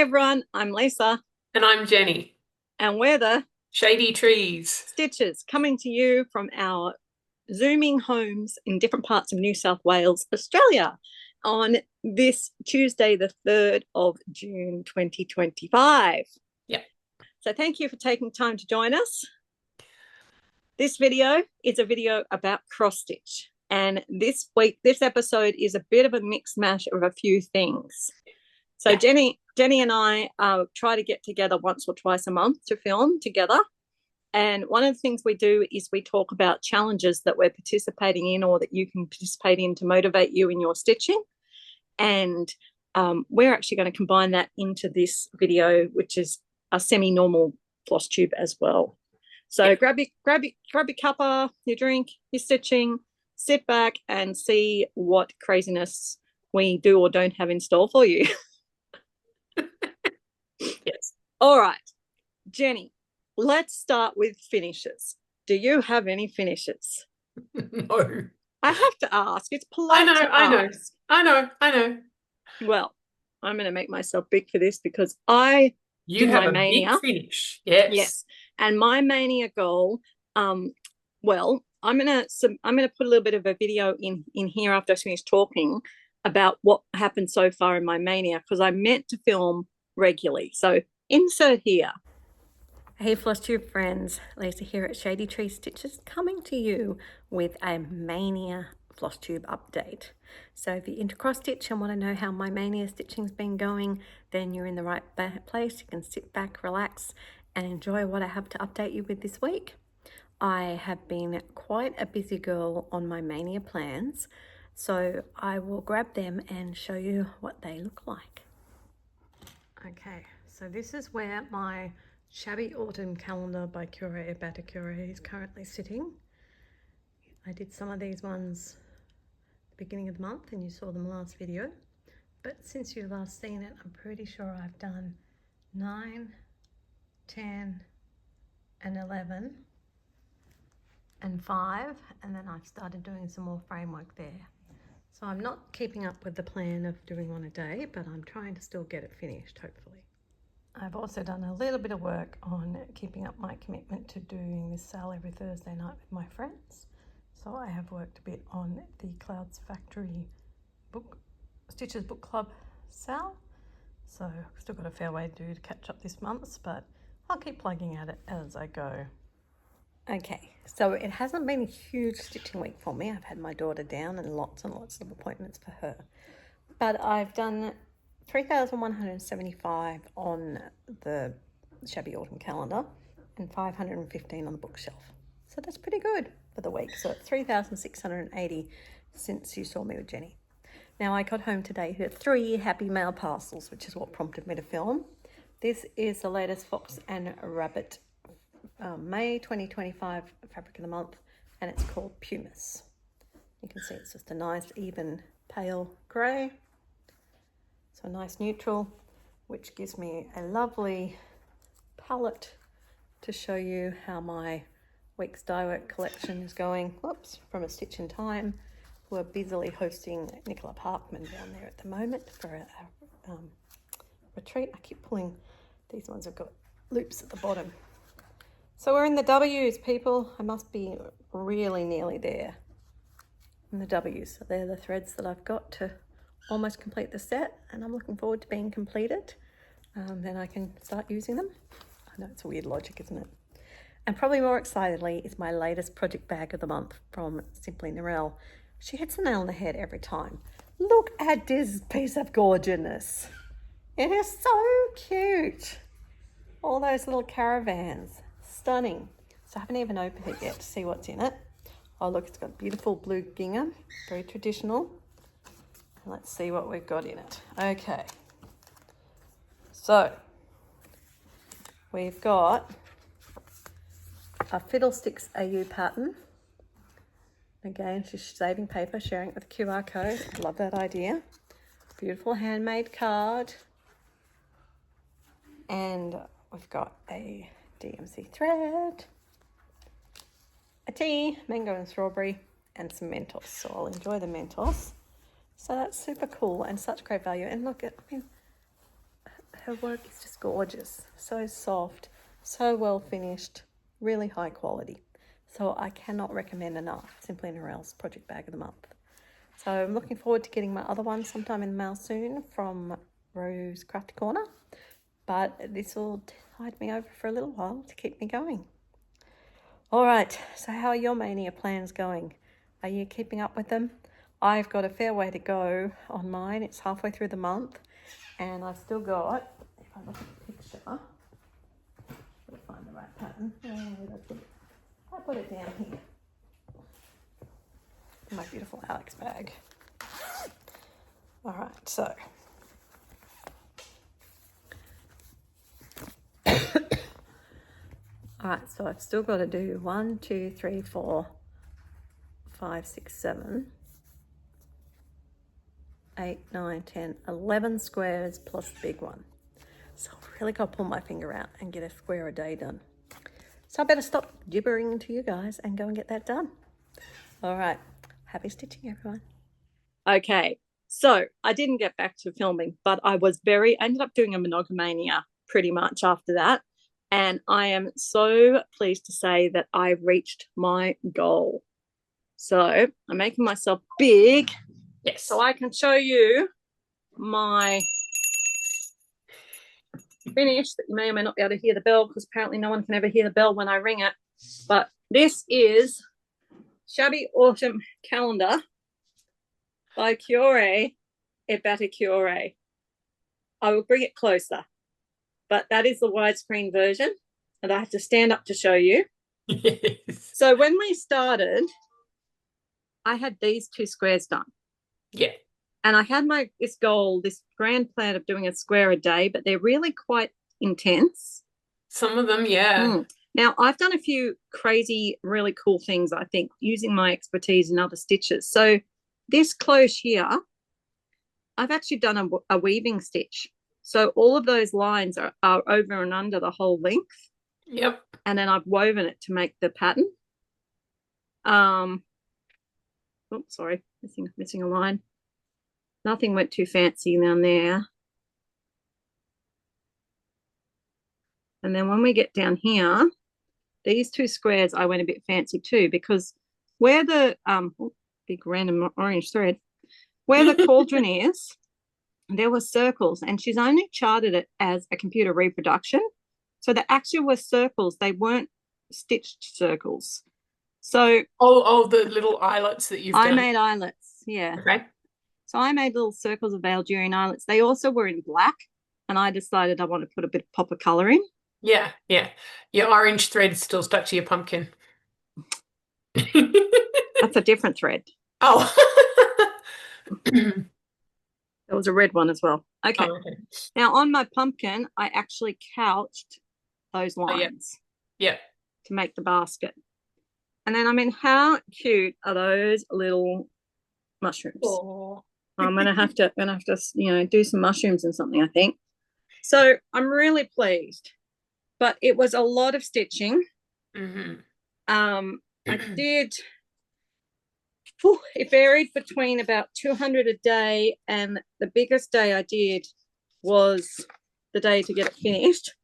everyone, I'm Lisa And I'm Jenny. and we're the Shady Trees. Stitches coming to you from our Zooming homes in different parts of New South Wales, Australia on this Tuesday, the 3rd of June 2025. Yeah. So thank you for taking time to join us. This video is a video about cross stitch. And this episode is a bit of a mixed mash of a few things. So yeah. Jenny and I try to get together once or twice a month to film together. And one of the things we do is we talk about challenges that we're participating in or that you can participate in to motivate you in your stitching. And we're actually going to combine that into this video, which is a semi-normal floss tube as well. So yeah. grab your cuppa, your drink, your stitching, sit back and see what craziness we do or don't have in store for you. Yes. All right, Jenny, let's start with finishes. Do you have any finishes? No. I have to ask. It's polite to ask. I know. Well, I'm going to make myself big for this because I do have my a Maynia. big finish. Yes. Yes. And my Maynia goal, well, I'm going to put a little bit of a video in here after I finish talking about what happened so far in my Maynia because I meant to film regularly. So insert here. Hey Flosstube friends, Lisa here at Shady Tree Stitches coming to you with a Maynia Flosstube update. So if you're into cross stitch and want to know how my Maynia stitching's been going, then you're in the right place. You can sit back, relax and enjoy what I have to update you with this week. I have been quite a busy girl on my Maynia plans, so I will grab them and show you what they look like. Okay, so this is where my Shabby Autumn Calendar by Curé Baticuré is currently sitting. I did some of these ones at the beginning of the month and you saw them last video, but since you've last seen it, I'm pretty sure I've done 9, 10 and 11 and 5, and then I've started doing some more framework there. So I'm not keeping up with the plan of doing one a day, but I'm trying to still get it finished, hopefully. I've also done a little bit of work on keeping up my commitment to doing this sale every Thursday night with my friends. So I have worked a bit on the Clouds Factory Stitches Book Club sale. So I've still got a fair way to do to catch up this month, but I'll keep plugging at it as I go. Okay, so it hasn't been a huge stitching week for me. I've had my daughter down and lots of appointments for her. But I've done 3,175 on the Shabby Autumn Calendar and 515 on the bookshelf. So that's pretty good for the week. So it's 3,680 since you saw me with Jenny. Now I got home today with 3 happy mail parcels, which is what prompted me to film. This is the latest Fox and Rabbit May 2025 fabric of the month, and it's called Pumice. You can see it's just a nice even pale grey. So a nice neutral, which gives me a lovely palette to show you how my week's dye work collection is going. Whoops, from A Stitch in Time. We're busily hosting Nicola Parkman down there at the moment for a retreat. I keep pulling, these ones have got loops at the bottom. So we're in the W's, people. I must be really nearly there in the W's. So they're the threads that I've got to almost complete the set, and I'm looking forward to being completed. Then I can start using them. I know it's a weird logic, isn't it? And probably more excitedly is my latest project bag of the month from Simply Narelle. She hits the nail on the head every time. Look at this piece of gorgeousness. It is so cute. All those little caravans. Stunning. So I haven't even opened it yet to see what's in it. Oh look, it's got beautiful blue gingham, very traditional. And let's see what we've got in it. Okay. So we've got a Fiddlesticks AU pattern. Again, she's saving paper, sharing it with a QR code. Love that idea. Beautiful handmade card. And we've got a DMC thread, a tea, mango and strawberry, and some Mentos. So I'll enjoy the Mentos. So that's super cool and such great value. And look, her work is just gorgeous. So soft, so well finished, really high quality. So I cannot recommend enough Simply Narelle's Project Bag of the Month. So I'm looking forward to getting my other one sometime in the mail soon from Rose Crafty Corner. But this will tide me over for a little while to keep me going. All right, so how are your Maynia plans going? Are you keeping up with them? I've got a fair way to go on mine. It's halfway through the month, and I've still got, if I look at the picture, I'll find the right pattern. I put it down here in my beautiful Alex bag. All right, so all right, so I've still got to do 1, 2, 3, 4, 5, 6, 7, 8, 9, 10, 11 squares plus the big one. So I've really got to pull my finger out and get a square a day done. So I better stop gibbering to you guys and go and get that done. All right, happy stitching, everyone. Okay, so I didn't get back to filming, but I ended up doing a monogamania pretty much after that. And I am so pleased to say that I reached my goal. So I'm making myself big. Yes. So I can show you my finish. That you may or may not be able to hear the bell, because apparently no one can ever hear the bell when I ring it. But this is Shabby Autumn Calendar by Cuore et Baticure. I will bring it closer. But that is the widescreen version, and I have to stand up to show you. Yes. So when we started, I had these 2 squares done. Yeah. And I had this goal, this grand plan of doing a square a day, but they're really quite intense. Some of them, yeah. Now, I've done a few crazy, really cool things, I think, using my expertise in other stitches. So this close here, I've actually done a weaving stitch. So all of those lines are over and under the whole length. Yep. And then I've woven it to make the pattern. Oops, sorry, missing a line. Nothing went too fancy down there. And then when we get down here, these 2 squares I went a bit fancy too, because where the big random orange thread, where the cauldron is, there were circles, and she's only charted it as a computer reproduction. So the actual were circles. They weren't stitched circles. So the little eyelets that you've done. I made eyelets, yeah. Okay. So I made little circles of Algerian eyelets. They also were in black, and I decided I want to put a bit of pop of colour in. Yeah, yeah. Your orange thread is still stuck to your pumpkin. That's a different thread. Oh. There was a red one as well. Okay. Oh, okay. Now on my pumpkin, I actually couched those lines. Yeah. To make the basket. And then, I mean, how cute are those little mushrooms? Oh. I'm gonna have to, do some mushrooms and something, I think. So I'm really pleased. But it was a lot of stitching. I did. It varied between about 200 a day, and the biggest day I did was the day to get it finished,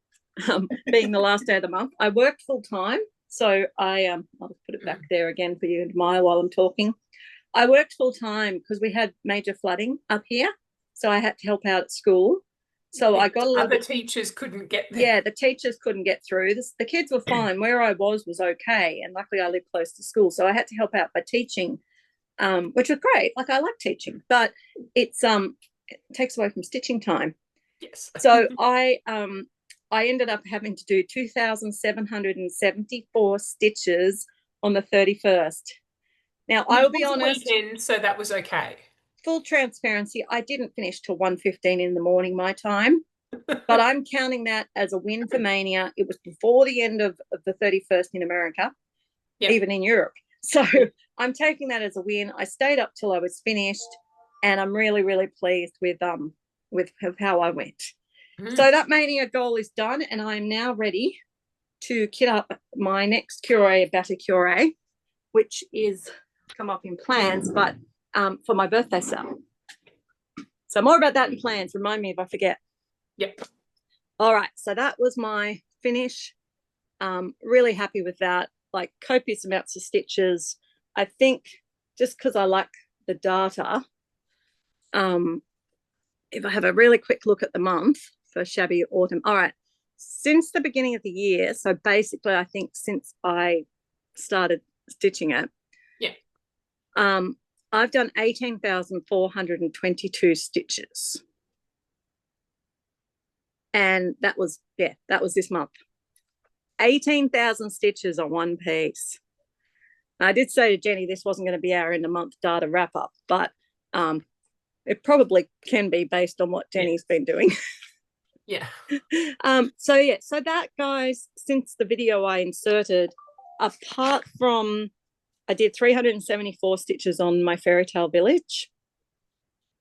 being the last day of the month. I worked full time, so I'll put it back there again for you to admire while I'm talking. I worked full time because we had major flooding up here, so I had to help out at school. So I got a little bit. Other teachers couldn't get there. Yeah, the teachers couldn't get through. The kids were fine. Where I was okay, and luckily I lived close to school, so I had to help out by teaching, which was great. Like, I like teaching, but it takes away from stitching time. Yes. So I ended up having to do 2,774 stitches on the 31st. Now, I will be honest. Weekend, so that was okay. Full transparency, I didn't finish till 1:15 in the morning my time, but I'm counting that as a win for Maynia. It was before the end of the 31st in America, even in Europe. So I'm taking that as a win. I stayed up till I was finished, and I'm really, really pleased with how I went. So that Maynia goal is done, and I'm now ready to kit up my next Cuore Baticure, which is come up in plans, but for my birthday sale. So more about that in plans. Remind me if I forget. Yep. All right, so that was my finish. Really happy with that. Like copious amounts of stitches. I think just because I like the data, um, if I have a really quick look at the month for shabby autumn. All right, since the beginning of the year, so basically I think since I started stitching it, Yeah. I've done 18,422 stitches. And that was this month. 18,000 stitches on one piece. I did say to Jenny this wasn't going to be our end of month data wrap up, but it probably can be based on what Jenny's been doing. Yeah. So that, guys, since the video I inserted, apart from I did 374 stitches on my fairy tale village,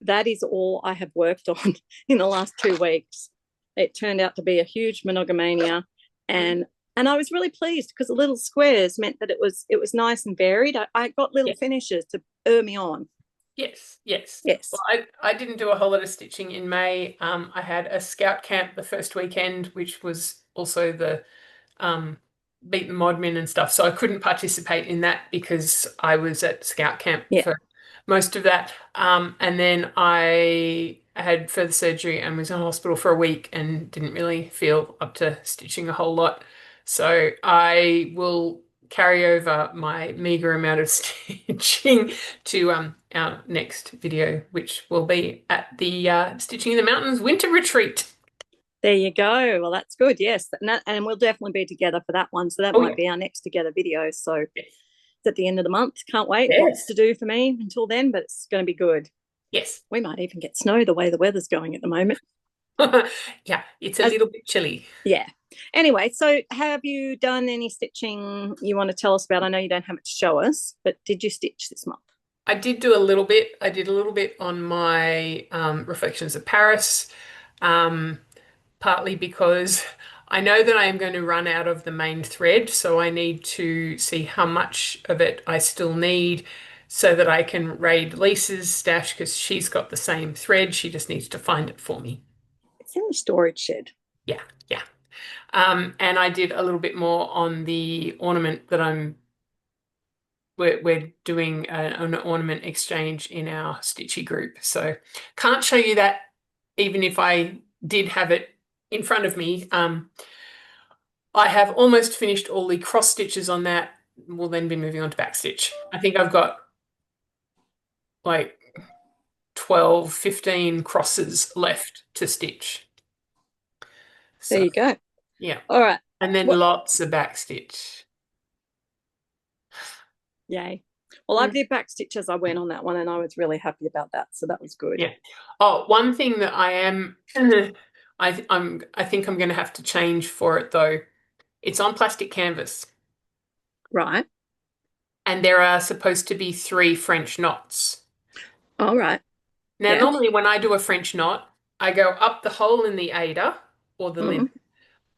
that is all I have worked on in the last 2 weeks. It turned out to be a huge monogamania, and I was really pleased because the little squares meant that it was nice and varied. I got little finishes to me on. Yes, yes. Yes. Well, I didn't do a whole lot of stitching in May. I had a scout camp the first weekend, which was also the beat the modmin and stuff. So I couldn't participate in that because I was at scout camp for most of that. And then I had further surgery and was in hospital for a week and didn't really feel up to stitching a whole lot. So I will carry over my meager amount of stitching to our next video, which will be at the Stitching in the Mountains winter retreat. There you go. Well, that's good. Yes, and we'll definitely be together for that one. So that might be our next together video. So it's at the end of the month. Can't wait. Lots to do for me until then, but it's going to be good. Yes. We might even get snow the way the weather's going at the moment. Yeah, it's a little bit chilly. Yeah. Anyway, so have you done any stitching you want to tell us about? I know you don't have it to show us, but did you stitch this month? I did do a little bit. I did a little bit on my Reflections of Paris, partly because I know that I am going to run out of the main thread, so I need to see how much of it I still need so that I can raid Lisa's stash because she's got the same thread. She just needs to find it for me. It's in the storage shed. Yeah, yeah. And I did a little bit more on the ornament that we're doing an ornament exchange in our Stitchy group. So can't show you that even if I did have it in front of me. I have almost finished all the cross stitches on that. We'll then be moving on to back stitch. I think I've got like 12, 15 crosses left to stitch. So, there you go. Yeah. All right. And then lots of back stitch. Yay. Well, I did back stitch as I went on that one, and I was really happy about that. So that was good. Yeah. Oh, one thing that I am, I think I'm going to have to change for it though. It's on plastic canvas. Right. And there are supposed to be 3 French knots. All right. Now, normally when I do a French knot, I go up the hole in the Ada or the linen,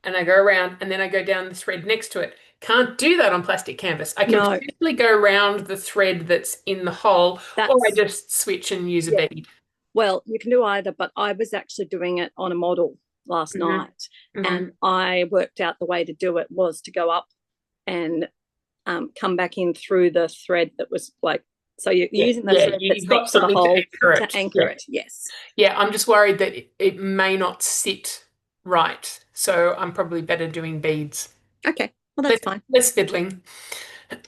and I go around, and then I go down the thread next to it. Can't do that on plastic canvas. I can simply go around the thread that's in the hole, or I just switch and use a bead. Well, you can do either, but I was actually doing it on a model last night, and I worked out the way to do it was to go up and come back in through the thread that was like, so you're using the thread that's next to the hole to anchor it. Yes. Yeah, I'm just worried that it may not sit right. So I'm probably better doing beads. Okay. Well, that's fine. Less fiddling.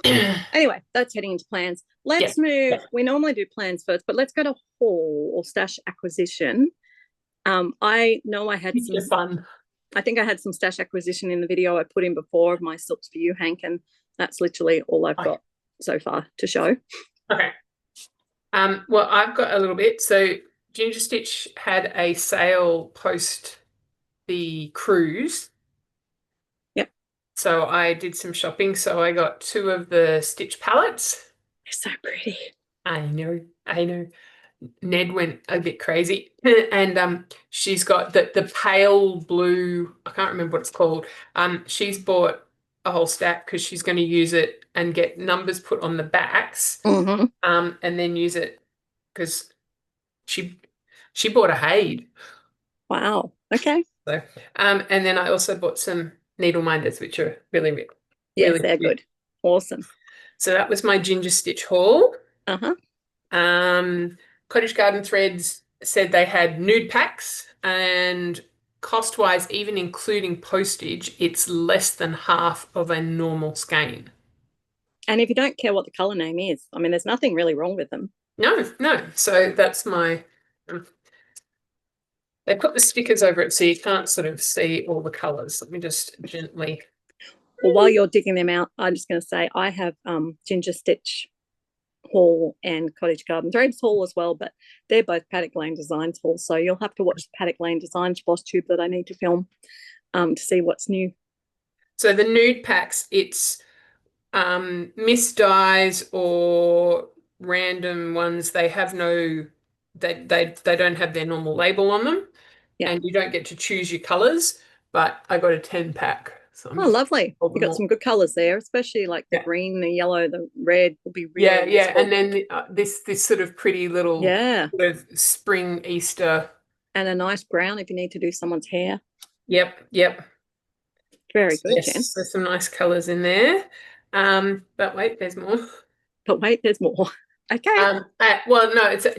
Anyway, that's heading into plans. Let's move. We normally do plans first, but let's go to haul or stash acquisition. I know I had some fun. I think I had some stash acquisition in the video I put in before of my silks for you, Hank, and that's literally all I've got so far to show. Okay. Well, I've got a little bit. So Ginger Stitch had a sale post the cruise. Yep. So I did some shopping. So I got 2 of the stitch palettes. They're so pretty. I know. Ned went a bit crazy. And she's got the pale blue, I can't remember what it's called. She's bought a whole stack because she's going to use it and get numbers put on the backs. And then use it because she bought a Haid. Wow. Okay. So, and then I also bought some needle minders, which are really, Yes, really they're cute. good. Awesome. So that was my ginger stitch haul. Uh-huh. Um, Cottage Garden Threads said they had nude packs, and cost-wise, even including postage, it's less than half of a normal skein. And if you don't care what the color name is, I mean, there's nothing really wrong with them. No, no. So that's my. They put the stickers over it so you can't sort of see all the colors. Let me just gently. Well, while you're digging them out, I'm just going to say I have Ginger Stitch haul and Cottage Garden Threads haul as well, but they're both Paddock Lane Designs haul. So you'll have to watch the Paddock Lane Designs Flosstube that I need to film to see what's new. So the nude packs, it's mist dyes or random ones. They have no, they don't have their normal label on them, Yeah. and you don't get to choose your colors. But I got a 10 pack, so I'm Oh, just lovely. You got some good colors there, especially like the yeah. green, the yellow, the red will be Yeah, really yeah, useful. and then this sort of pretty little Yeah. sort of spring Easter. And a nice brown if you need to do someone's hair. Yep, yep. Very good, Jen. Yes, there's some nice colors in there. But wait, there's more. But wait, there's more. Okay. Well, no, it's a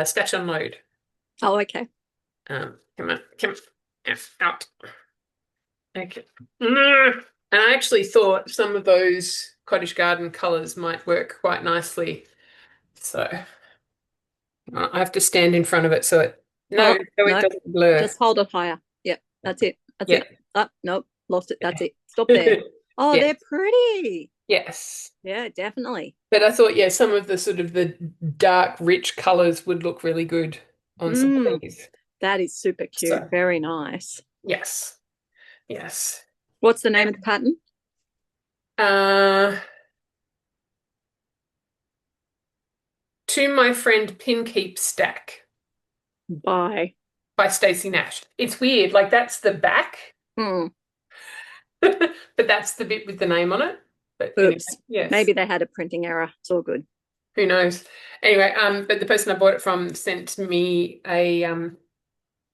stash unload. Oh, okay. Come on, come on, out. Okay. And I actually thought some of those cottage garden colors might work quite nicely. So I have to stand in front of it so it no, Oh, so it no. doesn't blur. Just hold it higher. Yep. That's it. That's Yeah. it. Oh, nope. Lost it. That's it. Stop there. Oh, Yeah. they're pretty. Yes. Yeah, definitely. But I thought, yeah, some of the sort of the dark, rich colors would look really good on some of these. That is super cute. So, Very nice. yes, yes. What's the name of the pattern? Uh, to my friend Pin Keep Stack By. by Stacey Nash. It's weird, like that's the back, Hmm. but that's the bit with the name on it. But anyway, Oops. yes. Maybe they had a printing error. It's all good. Who knows? Anyway, but the person I bought it from sent me a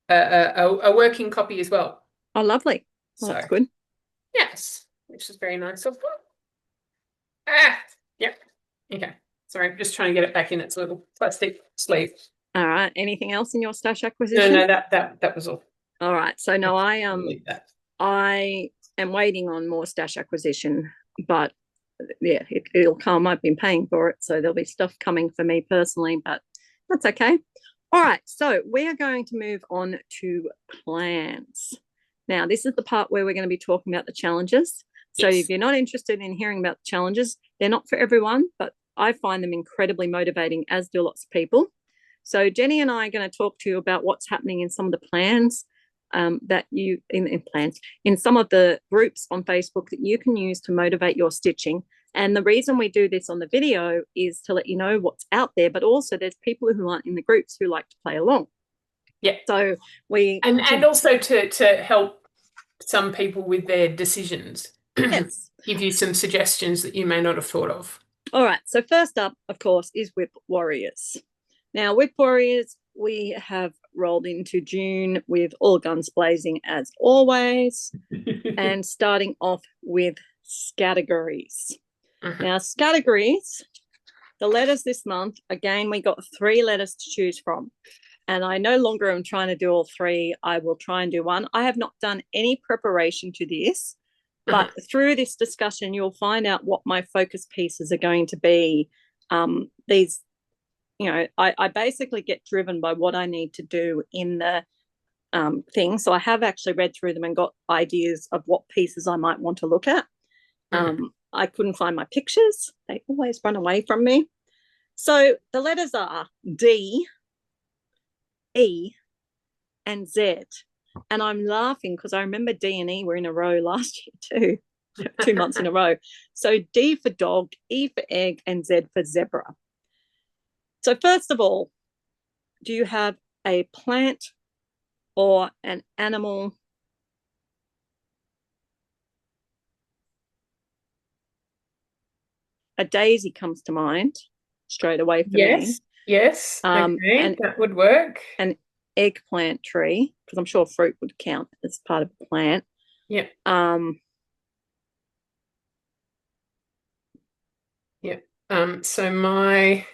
working copy as well. Oh, lovely. Well, So that's good. yes, which is very nice of them. Ah, yep. Okay. Sorry, I'm just trying to get it back in its little plastic sleeve. All right. Anything else in your stash No, acquisition? no, that was all. All right. So no, Leave that. I am waiting on more stash acquisition, but yeah, it'll come. I've been paying for it, so there'll be stuff coming for me personally, but that's okay. All right, so we are going to move on to plans. Now, this is the part where we're going to be talking about the challenges. So Yes. if you're not interested in hearing about the challenges, they're not for everyone, but I find them incredibly motivating, as do lots of people. So Jenny and I are going to talk to you about what's happening in some of the plans that you in plans in some of the groups on Facebook that you can use to motivate your stitching. And the reason we do this on the video is to let you know what's out there, but also there's people who aren't in the groups who like to play along. Yeah. So we and also to help some people with their decisions. yes. Give you some suggestions that you may not have thought of. All right. So first up, of course, is Whip Warriors. Now, Whip Warriors, we have rolled into June with all guns blazing as always, and starting off with categories. Now, categories, the letters this month, again, we got 3 letters to choose from. And I no longer am trying to do all 3. I will try and do one. I have not done any preparation to this, but through this discussion, you'll find out what my focus pieces are going to be. These, you know, I basically get driven by what I need to do in the thing. So I have actually read through them and got ideas of what pieces I might want to look at. I couldn't find my pictures. They always run away from me. So the letters are D, E, and Z. And I'm laughing because I remember D and E were in a row last year too, 2 months in a row. So D for dog, E for egg, and Z for zebra. So first of all, do you have a plant or an animal? A daisy comes to mind straight away for me. Yes. Okay, and that would work. And eggplant tree, because I'm sure fruit would count as part of the plant. Yeah. Um, Yeah. So my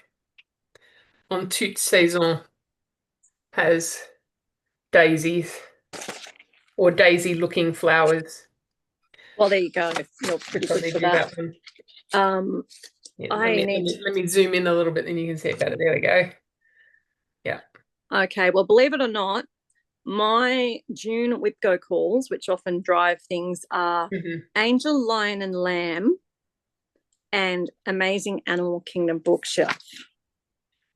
en toute saison has daisies or daisy looking flowers. well, there you go. You're I'll pretty good probably for do that. that one. Um, Yeah, let I me, let need. me let me zoom in a little bit, then you can see it better. There we go. Yeah. Okay, well, believe it or not, my June Whipco calls, which often drive things, are Hmm. Angel, Lion, and Lamb and Amazing Animal Kingdom bookshelf.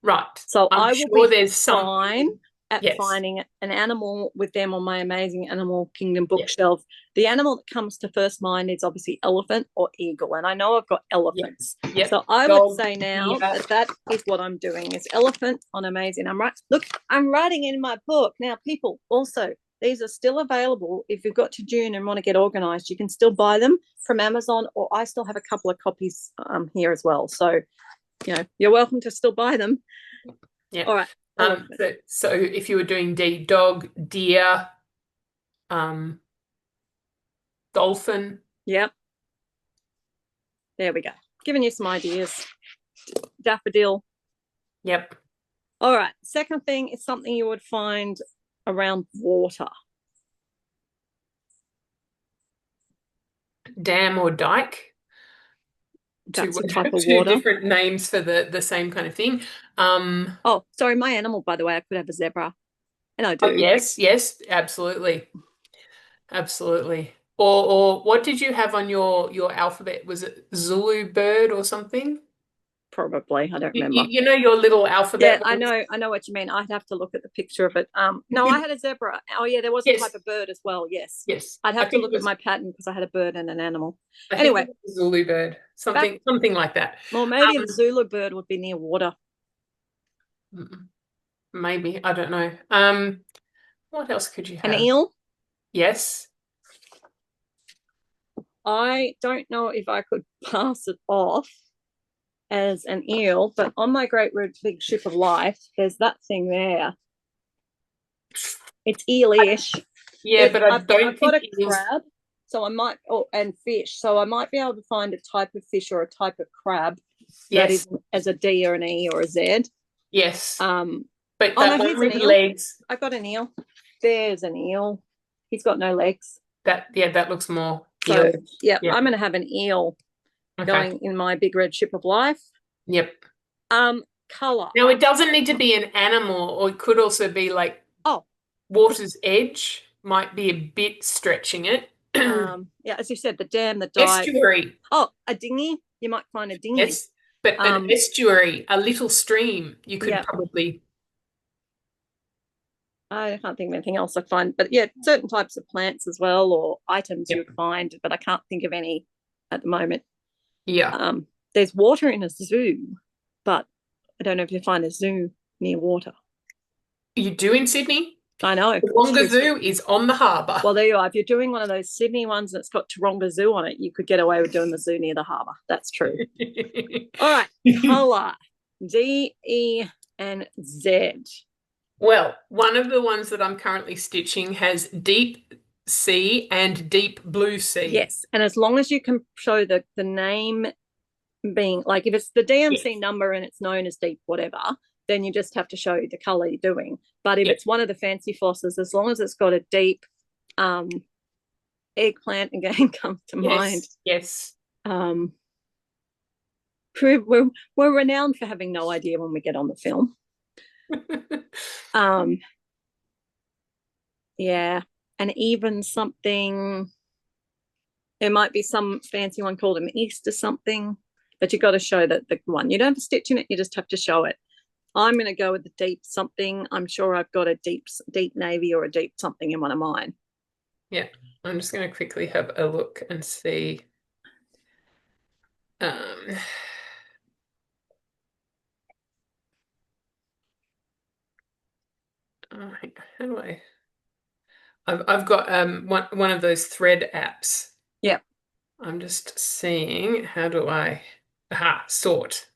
Right. So I'm I will sure be there's fine something. at Yes. finding an animal with them on my Amazing Animal Kingdom Yeah. bookshelf. The animal that comes to first mind is obviously elephant or eagle, and I know I've got Yep. elephants. Yep. So I would Dog, say now deer. that is what I'm doing is elephant on Amazing. Look, I'm writing in my book now. People also, these are still available. If you've got to June and want to get organized, you can still buy them from Amazon, or I still have a couple of copies here as well. So you're welcome to still buy them. Yeah. All right. So if you were doing dog, deer, um, dolphin. Yep. There we go. Giving you some ideas. Daffodil. Yep. All right. Second thing is something you would find around water. Dam or dike. Two, That's a type of two water. different names for the same kind of thing. Oh, sorry. My animal, by the way, I could have a zebra. And I Oh, do. yes, absolutely. Absolutely. Or what did you have on your alphabet? Was it Zulu bird or something? Probably. I don't You, remember. you, you know your little Yeah, alphabet I ones? know. I know what you mean. I'd have to look at the picture of it. No, I had a zebra. Oh, yeah, there was a type Yes, of bird as well. Yes. yes. I'd I have to think it look at was my pattern because I had a bird and an animal. I think it Anyway, was Zulu bird. back. Something like that. Well, maybe the Um, Zulu bird would be near water. maybe, I don't know. What else could you An have? eel. Yes. I don't know if I could pass it off as an eel, but on my great red big ship of life, there's that thing there. It's eelish. Yeah, but I I've don't got think a eels. crab, so I might, and fish, so I might be able to find a type of fish or a type of crab that Yes, is as a D or an E or a Z. yes. Um, But oh no, that one here's an with eel. legs, I got an eel. There's an eel. He's got no legs. that looks more eel. So yeah, Yeah. I'm gonna have an eel Okay. going in my big red ship of life. Yep. Color. Now it doesn't need to be an animal, or it could also be like Oh, water's edge might be a bit stretching it. yeah, as you said, the dam, the dike. Estuary. Oh, a dinghy. You might find a dinghy. Yes. But an estuary, a little stream, you could Yeah, probably. I can't think of anything else I find, but yeah, certain types of plants as well, or items you Yep. would find, but I can't think of any at the moment. Yeah. There's water in a zoo, but I don't know if you find a zoo near water. You do in Sydney? I know The it's Wonga true. Zoo is on the harbour. Well, there you are. If you're doing one of those Sydney ones that's got Taronga Zoo on it, you could get away with doing the zoo near the harbour. That's true. All right, colour D, E, and Z. Well, one of the ones that I'm currently stitching has deep sea and deep blue sea. Yes, and as long as you can show the name being like if it's the DMC Yes. number and it's known as deep whatever, then you just have to show the color you're doing. But if Yep. it's one of the fancy flosses, as long as it's got a deep eggplant again comes to mind. Yes. Um, we're renowned for having no idea when we get on the film. um, yeah, and even something. There might be some fancy one called an Easter something, but you got to show that the one. You don't have to stitch in it. You just have to show it. I'm going to go with the deep something. I'm sure I've got a deep navy or a deep something in one of mine. Yeah, I'm just going to quickly have a look and see. Um, how do I? I've got one of those thread apps. Yeah. I'm just seeing how do I sort.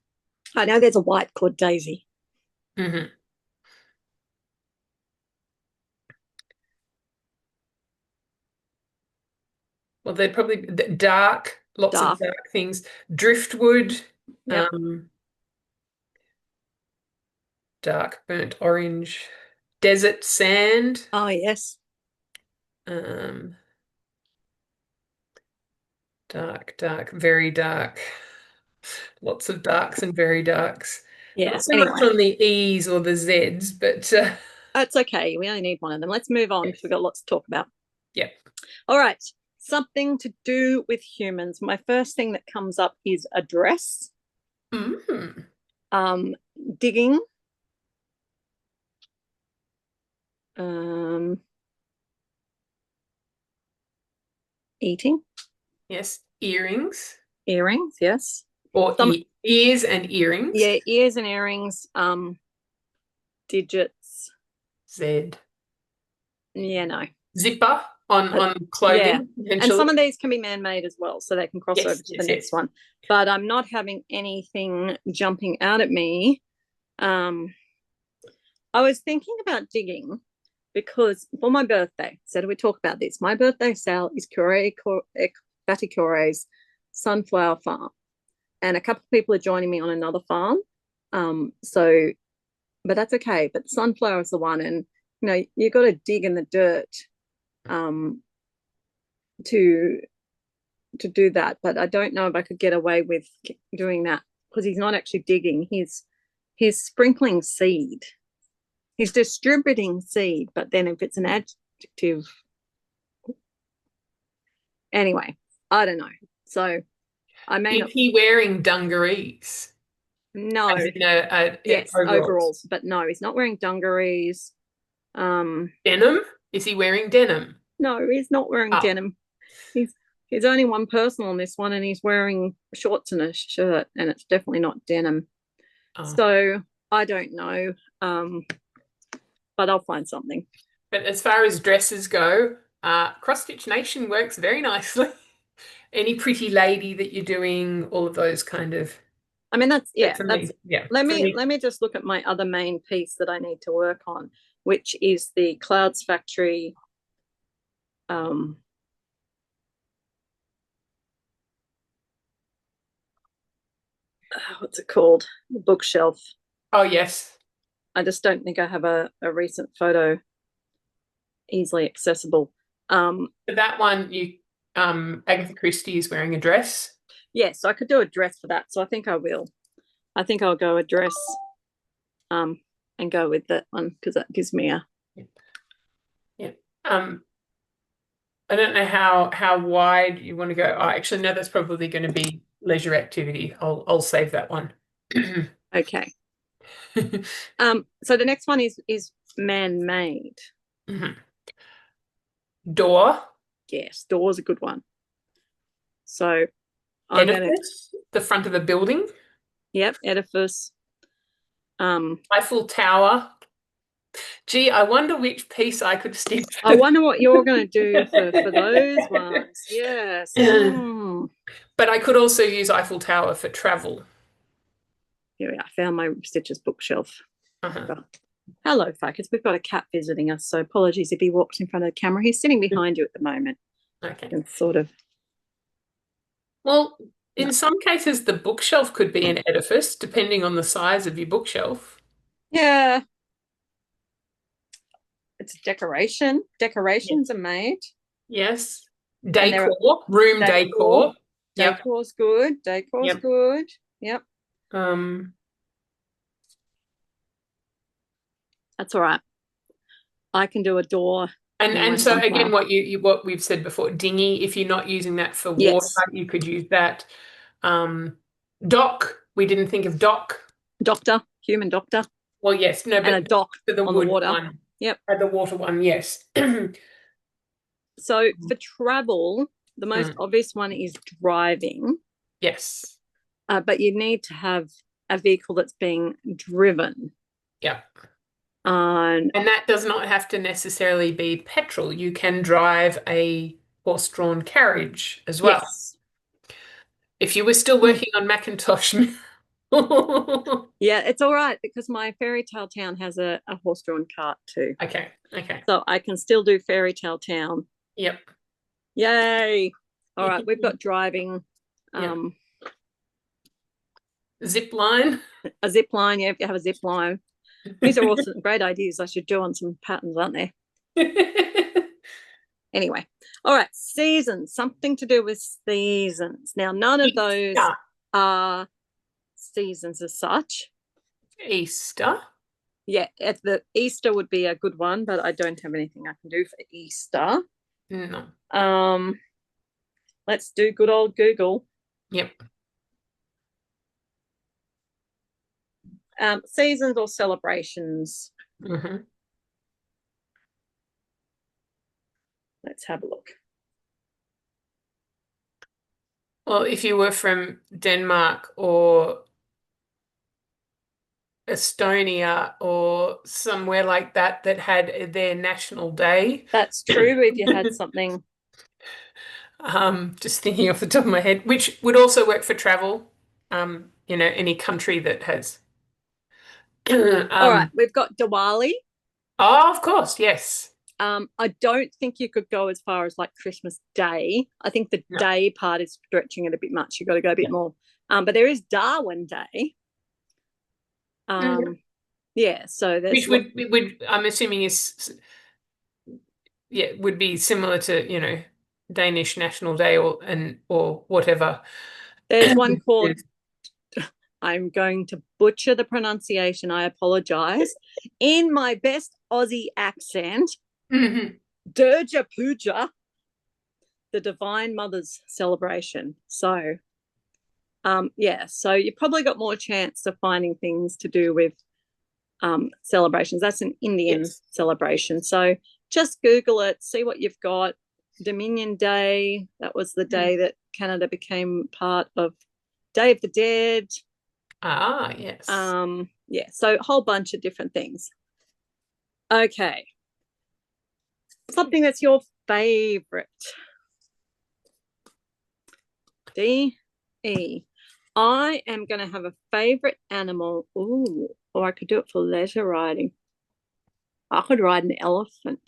I know there's a white called Daisy. Hmm. Well, they're probably dark, lots of Dark. dark things. Driftwood, Yep. um, dark burnt orange. Desert sand, Oh, yes. um, dark, dark, very dark. Lots of darks and very darks. Yeah. Not so much Anyway, on the E's or the Z's, but that's okay. We only need one of them. Let's move on because yes. we've got lots to talk about. Yeah. All right. Something to do with humans. My first thing that comes up is address, Mm. um, digging, um, eating, Yes. Earrings earrings. Yes. or Some, ears and earrings. yeah, ears and earrings, digits. Z. Yeah, no. Zipper Uh, on yeah. clothing, And potentially. some of these can be man-made as well, so they can cross over Yes, to the yes, next yes. one. But I'm not having anything jumping out at me. Um, I was thinking about digging because for my birthday, so do we talk about this? My birthday sale is Baticore's sunflower farm, and a couple of people are joining me on another farm. So, but that's okay. But sunflower is the one, and you got to dig in the dirt um, to do that. But I don't know if I could get away with doing that because he's not actually digging. He's sprinkling seed. He's distributing seed, but then if it's an adjective, anyway, I don't know. So I may Is not. he wearing dungarees? No, As in yes, overalls? overalls, but no, he's not wearing dungarees. Denim? Is he wearing denim? No, he's not wearing Oh, denim. He's He's only one person on this one, and he's wearing shorts and a shirt, and it's definitely not denim. oh. So I don't know, but I'll find something. But as far as dresses go, Cross Stitch Nation works very nicely. Any pretty lady that you're doing, all of those kind of. I mean, that's But yeah, for that's me, yeah, let for me me, let me just look at my other main piece that I need to work on, which is the Clouds Factory um what's it called? The bookshelf. oh yes. I just don't think I have a recent photo easily accessible. For that one, Agatha Christie is wearing a dress. Yes, I could do a dress for that, so I think I will. I think I'll go a dress um and go with that one because that gives me a Yeah. Um, I don't know how wide you want to go. Oh, actually, no, that's probably going to be leisure activity. I'll save that one. okay. So the next one is man-made. Mhm. Door, Yes, door's a good one. So I'm gonna edifice, the front of a building, yep, edifice. Eiffel Tower. Gee, I wonder which piece I could stitch I for wonder what you're gonna do for those ones. Yes. But I could also use Eiffel Tower for travel. Here we are. I found my stitches bookshelf. Uh-huh. Hello, focus. We've got a cat visiting us, so apologies if he walks in front of the camera. He's sitting behind you at the moment Okay. and sort of Well, no. in some cases, the bookshelf could be an edifice, depending on the size of your bookshelf. Yeah, it's a decoration. Yeah. Decorations are made, Yes. and there are Decor, room decor. decor. Yep. Decor's good. Decor's Yep. good. Yep, Um, that's all right. I can do a door near my and so again, sunflower. what we've said before, dinghy, if you're not using that for water, Yes, you could use that. Um, dock, we didn't think of dock. doctor, human doctor, Well, yes, no, and a but dock for the on the wood water. one, Yep. the water one, yes. So for travel, the most Mm, obvious one is driving, yes. but you need to have a vehicle that's being driven. Yeah. And And that does not have to necessarily be petrol. You can drive a horse-drawn carriage as well. yes, If you were still working on Macintosh. yeah, it's all right because my fairy tale town has a horse-drawn cart too, Okay, okay. so I can still do fairy tale town. Yep. Yay! All right, we've got driving, Yeah. Zip line. a zip line. Yeah, if you have a zip line. These are all some great ideas I should do on some patterns, aren't they? Anyway, all right, seasons, something to do with seasons. Now, none of those Easter. are seasons as such. Easter. Yeah, at the Easter would be a good one, but I don't have anything I can do for Easter. No. Let's do good old Google. Yep. Seasons or celebrations. Mm-hmm. Let's have a look. Well, if you were from Denmark or Estonia or somewhere like that that had their national day. That's true if you had something. Just thinking off the top of my head, which would also work for travel. Any country that has. All right, we've got Diwali. Oh, of course, yes. I don't think you could go as far as like Christmas Day. I think the No. day part is stretching it a bit much. You've got to go a bit more. But there is Darwin Day. Yeah, so there's Which would I'm assuming is would be similar to, Danish National Day or whatever. there's one called, I'm going to butcher the pronunciation, I apologize. In my best Aussie accent, Durga Puja, the Divine Mother's celebration. So, so you probably got more chance of finding things to do with celebrations. That's an Indian celebration. So just Google it, see what you've got. Dominion Day, that was the day that Canada became part of Day of the Dead. Ah, yes. So a whole bunch of different things. Okay. Something that's your favorite. D-E. I am going to have a favorite animal. Ooh, or I could do it for leisure riding. I could ride an elephant.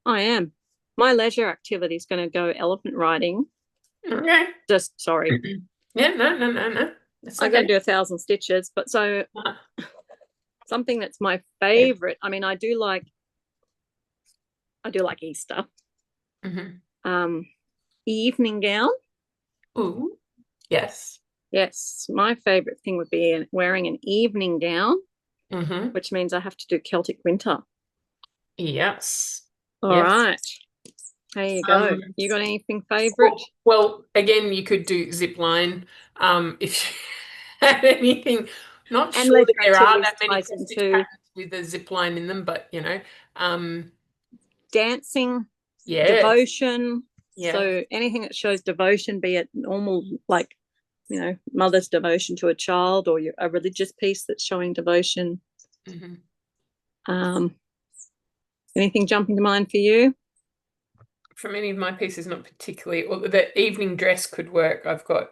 I am. My leisure activity is going to go elephant riding. Okay. Just sorry. Yeah, no. I'm going to do 1,000 stitches, but so something that's my favorite. I mean, I do like Easter. Evening gown. Ooh, yes. Yes, my favorite thing would be wearing an evening gown, which means I have to do Celtic winter. Yes. All right. There you go. You got anything favorite? Well, again, you could do zip line. If you had anything, not And sure that there are activities that many ties into patterns with a zip line in them, but dancing, yes. devotion. Yeah. So anything that shows devotion, be it normal, like, mother's devotion to a child, or a religious piece that's showing devotion. Anything jumping to mind for you? From any of my pieces, not particularly. Well, the evening dress could work. I've got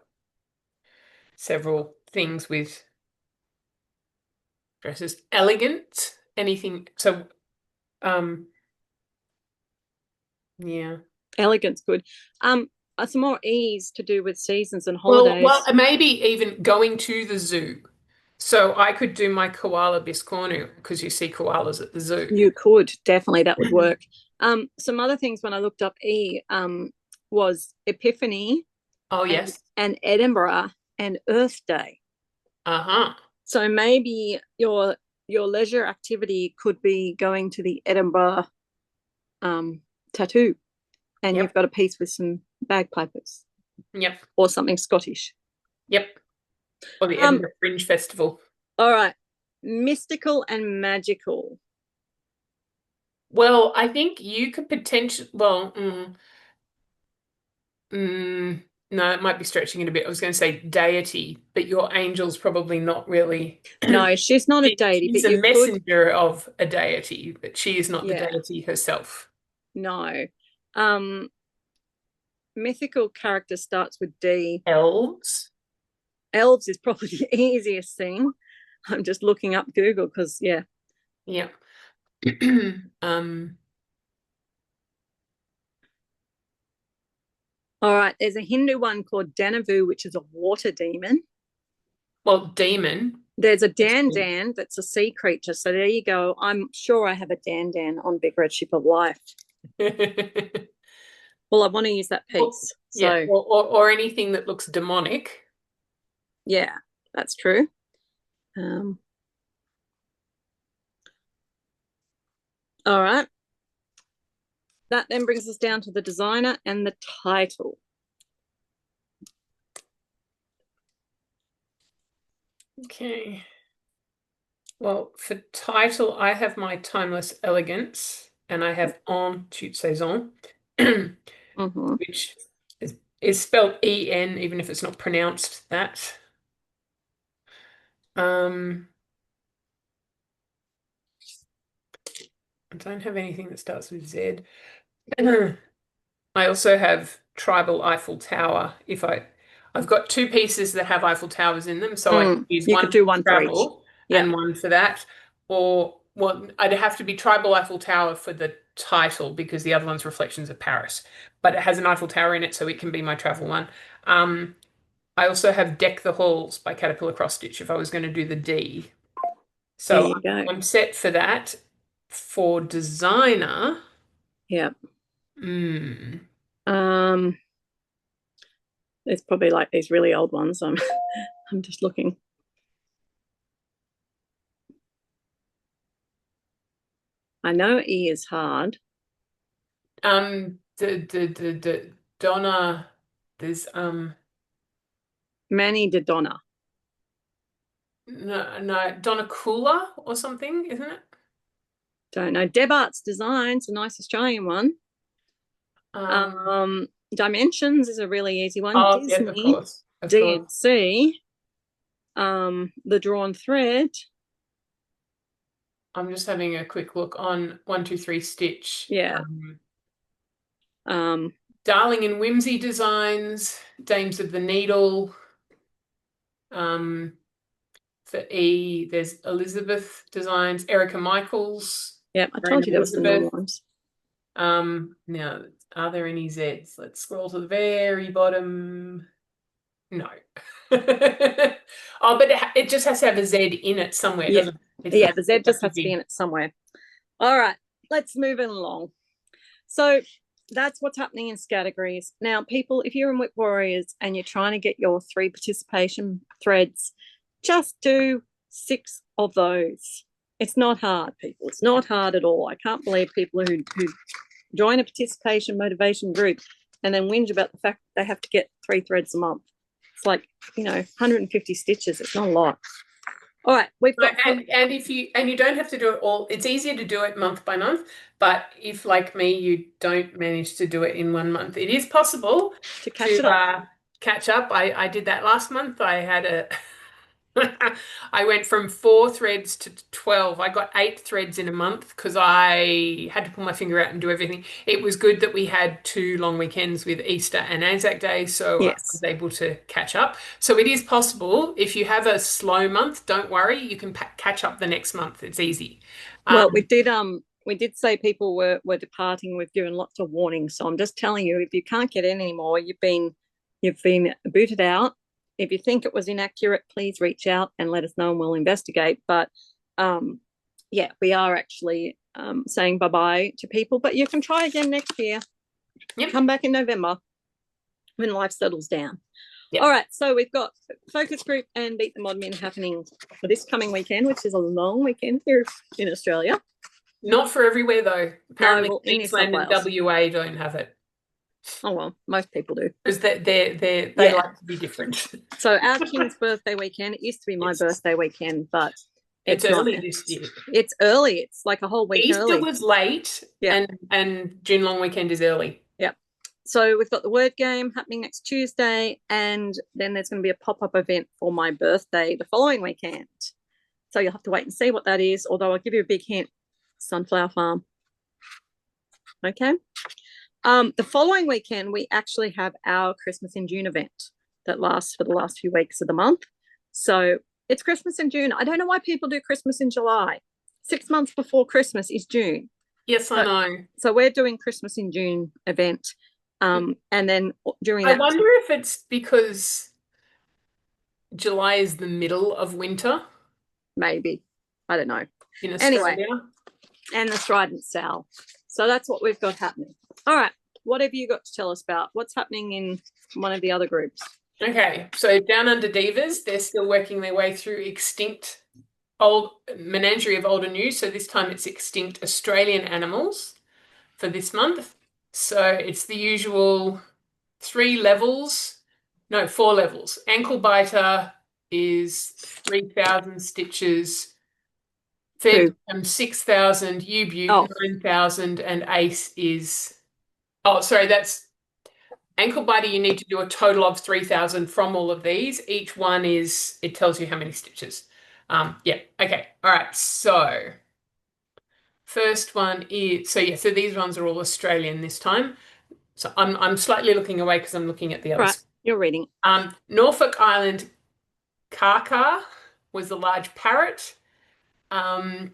several things with dresses. Elegant, anything. So, yeah. Elegant's good. Some more ease to do with seasons and holidays. Well, maybe even going to the zoo. So I could do my koala biscornu because you see koalas at the zoo. You could, definitely, that would work. Some other things when I looked up was Epiphany. Oh, yes. And Edinburgh and Earth Day. So maybe your leisure activity could be going to the Edinburgh tattoo, and you've got a piece with some bagpipers. Yep. Or something Scottish. Yep. Or the Edinburgh Fringe Festival. All right. Mystical and magical. Well, I think you could potentially, no, it might be stretching it a bit. I was going to say deity, but your angel's probably not really. No, she's not a deity. She's a messenger of a deity, but she is not the deity herself. No. Mythical character starts with D. Elves. Elves is probably the easiest thing. I'm just looking up Google because, Yeah. All right, there's a Hindu one called Danavu, which is a water demon. Well, demon. There's a Dan Dan that's a sea creature. So there you go. I'm sure I have a Dan Dan on Big Red Ship of Life. Well, I want to use that piece. Yeah, So or anything that looks demonic. yeah, that's true. All right. That then brings us down to the designer and the title. Okay. Well, for title, I have my Timeless Elegance and I have En toute saison, which is spelled E-N, even if it's not pronounced that. I don't have anything that starts with Z. I also have Tribal Eiffel Tower. I've got two pieces that have Eiffel Towers in them, so I could use you one could do for one for each. travel Yeah. and one for that. Or well, I'd have to be Tribal Eiffel Tower for the title because the other one's Reflections of Paris. But it has an Eiffel Tower in it, so it can be my travel one. I also have Deck the Halls by Caterpillar Cross Stitch if I was going to do the D. There So you go. I'm set for that. For designer, Yeah. hmm. There's probably like these really old ones. I'm just looking. I know E is hard. The Donna, there's Manny de Donna. no Donna Cooler or something, isn't it? Don't know. Deb Arts Designs, a nice Australian one. Dimensions is a really easy one. Oh, Disney, yeah, of course. DNC. The Drawn Thread. I'm just having a quick look on 123 Stitch. Yeah. Darling and Whimsy Designs, Dames of the Needle. For E, there's Elizabeth Designs, Erica Michaels. Yeah, I told you there was some normal ones. Now, are there any Zs? Let's scroll to the very bottom. No. Oh, but it just has to have a Z in it somewhere, doesn't it? Yeah, the Z just has to be in it somewhere. All right, let's move it along. So that's what's happening in categories. Now, people, if you're in Whip Warriors and you're trying to get your 3 participation threads, just do 6 of those. It's not hard, people. It's not hard at all. I can't believe people who join a participation motivation group and then whinge about the fact that they have to get 3 threads a month. It's like, 150 stitches. It's not a lot. All right, we've got and if you don't have to do it all, it's easier to do it month by month. But if, like me, you don't manage to do it in 1 month, it is possible to catch up. I did that last month. I had I went from 4 threads to 12. I got 8 threads in a month because I had to pull my finger out and do everything. It was good that we had 2 long weekends with Easter and Anzac Day, so I was able to catch up. So it is possible. If you have a slow month, don't worry. You can catch up the next month. It's easy. Well, we did say people were departing. We've given lots of warnings. So I'm just telling you, if you can't get in anymore, you've been booted out. If you think it was inaccurate, please reach out and let us know and we'll investigate. But yeah, we are actually saying bye-bye to people, but you can try again next year. Yep. Come back in November when life settles down. Yep. All right, so we've got focus group and Beat the Modmin happening for this coming weekend, which is a long weekend here in Australia. Not for everywhere, though. Apparently, Queensland and WA don't have it. Oh, well, most people do. Because they like to be different. So our king's birthday weekend, it used to be my birthday weekend, but it's early this year. It's early. It's like a whole week early. Easter was late, and June long weekend is early. Yeah. So we've got the word game happening next Tuesday, and then there's going to be a pop-up event for my birthday the following weekend. So you'll have to wait and see what that is, although I'll give you a big hint. Sunflower Farm. Okay. The following weekend, we actually have our Christmas in June event that lasts for the last few weeks of the month. So it's Christmas in June. I don't know why people do Christmas in July. 6 months before Christmas is June. Yes, I know. So we're doing Christmas in June event. And then during I that wonder if it's because July is the middle of winter maybe, I don't know. in Anyway, Australia. and the Trident Sow. So that's what we've got happening. All right. What have you got to tell us about? What's happening in one of the other groups? Okay, so down under divas, they're still working their way through extinct old menagerie of old and new. So this time it's extinct Australian animals for this month. So it's the usual 3 levels, no, 4 levels. Ankle biter is 3,000 stitches. Fig 6,000, U-Butte 9,000, and Ace is, oh, sorry, that's ankle biter. You need to do a total of 3,000 from all of these. Each one is, it tells you how many stitches. Yeah, okay, all right. So first one is, so yeah, so these ones are all Australian this time. So I'm slightly looking away because I'm looking at the others. Right, you're reading. Norfolk Island Kaka was the large parrot.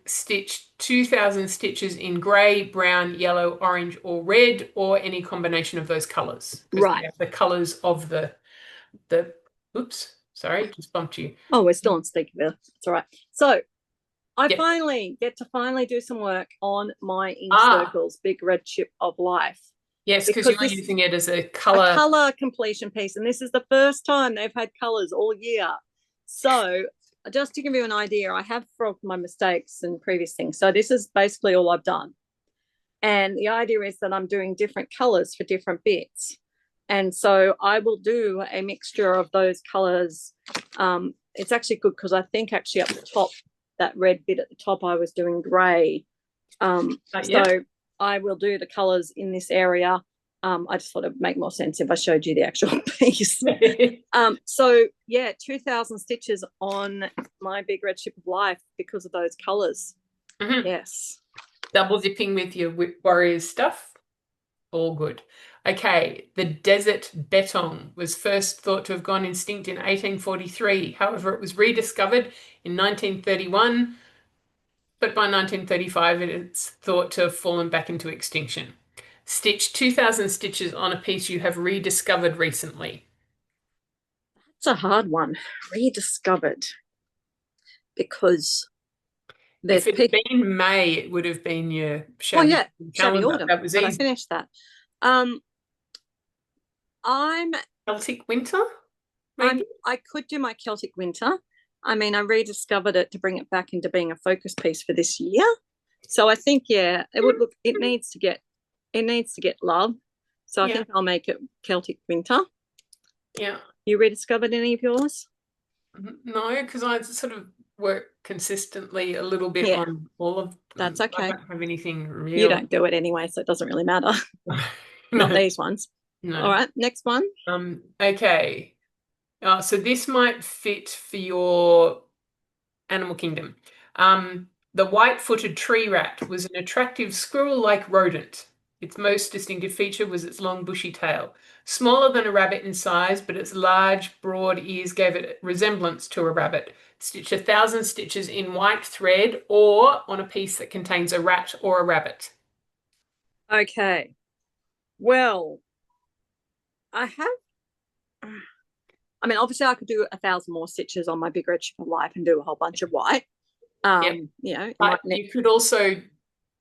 Stitched 2,000 stitches in grey, brown, yellow, orange, or red, or any combination of those colours. Right. The colours of the oops, sorry, just bumped you. Oh, we're still on Sneakerville. It's all right. So I Yep. finally get to do some work on my Ink Circles Big Red Ship of Life. Yes, because you are using it as a colour completion piece, and this is the first time they've had colours all year. So just to give you an idea, I have frogged my mistakes and previous things. So this is basically all I've done. And the idea is that I'm doing different colours for different bits. And so I will do a mixture of those colours. It's actually good because I think actually up the top, that red bit at the top, I was doing grey. So I will do the colours in this area. I just thought it'd make more sense if I showed you the actual piece. So yeah, 2,000 stitches on my Big Red Ship of Life because of those colours. Yes. Double dipping with your Warriors stuff. All good. Okay, the desert bettong was first thought to have gone extinct in 1843. However, it was rediscovered in 1931, but by 1935 it's thought to have fallen back into extinction. Stitch 2,000 stitches on a piece you have rediscovered recently. That's a hard one. Rediscovered. Because if it had been May, it would have been your Shabby calendar. Autumn. That was easy. But I finished that. I'm Celtic Winter, maybe? I could do my Celtic Winter. I mean, I rediscovered it to bring it back into being a focus piece for this year. So I think, yeah, it would look, it needs to get love. So I think I'll make it Celtic Winter. Yeah. You rediscovered any of yours? No, because I sort of work consistently a little bit on all of them. That's okay. I don't have anything real. You don't do it anyway, so it doesn't really matter. Not these ones. No. All right, next one. Okay. So this might fit for your animal kingdom. The white-footed tree rat was an attractive squirrel-like rodent. Its most distinctive feature was its long bushy tail. Smaller than a rabbit in size, but its large, broad ears gave it resemblance to a rabbit. Stitch 1,000 stitches in white thread or on a piece that contains a rat or a rabbit. Okay. Well, I mean, obviously I could do 1,000 more stitches on my Big Red Ship of Life and do a whole bunch of white. You know, but you could also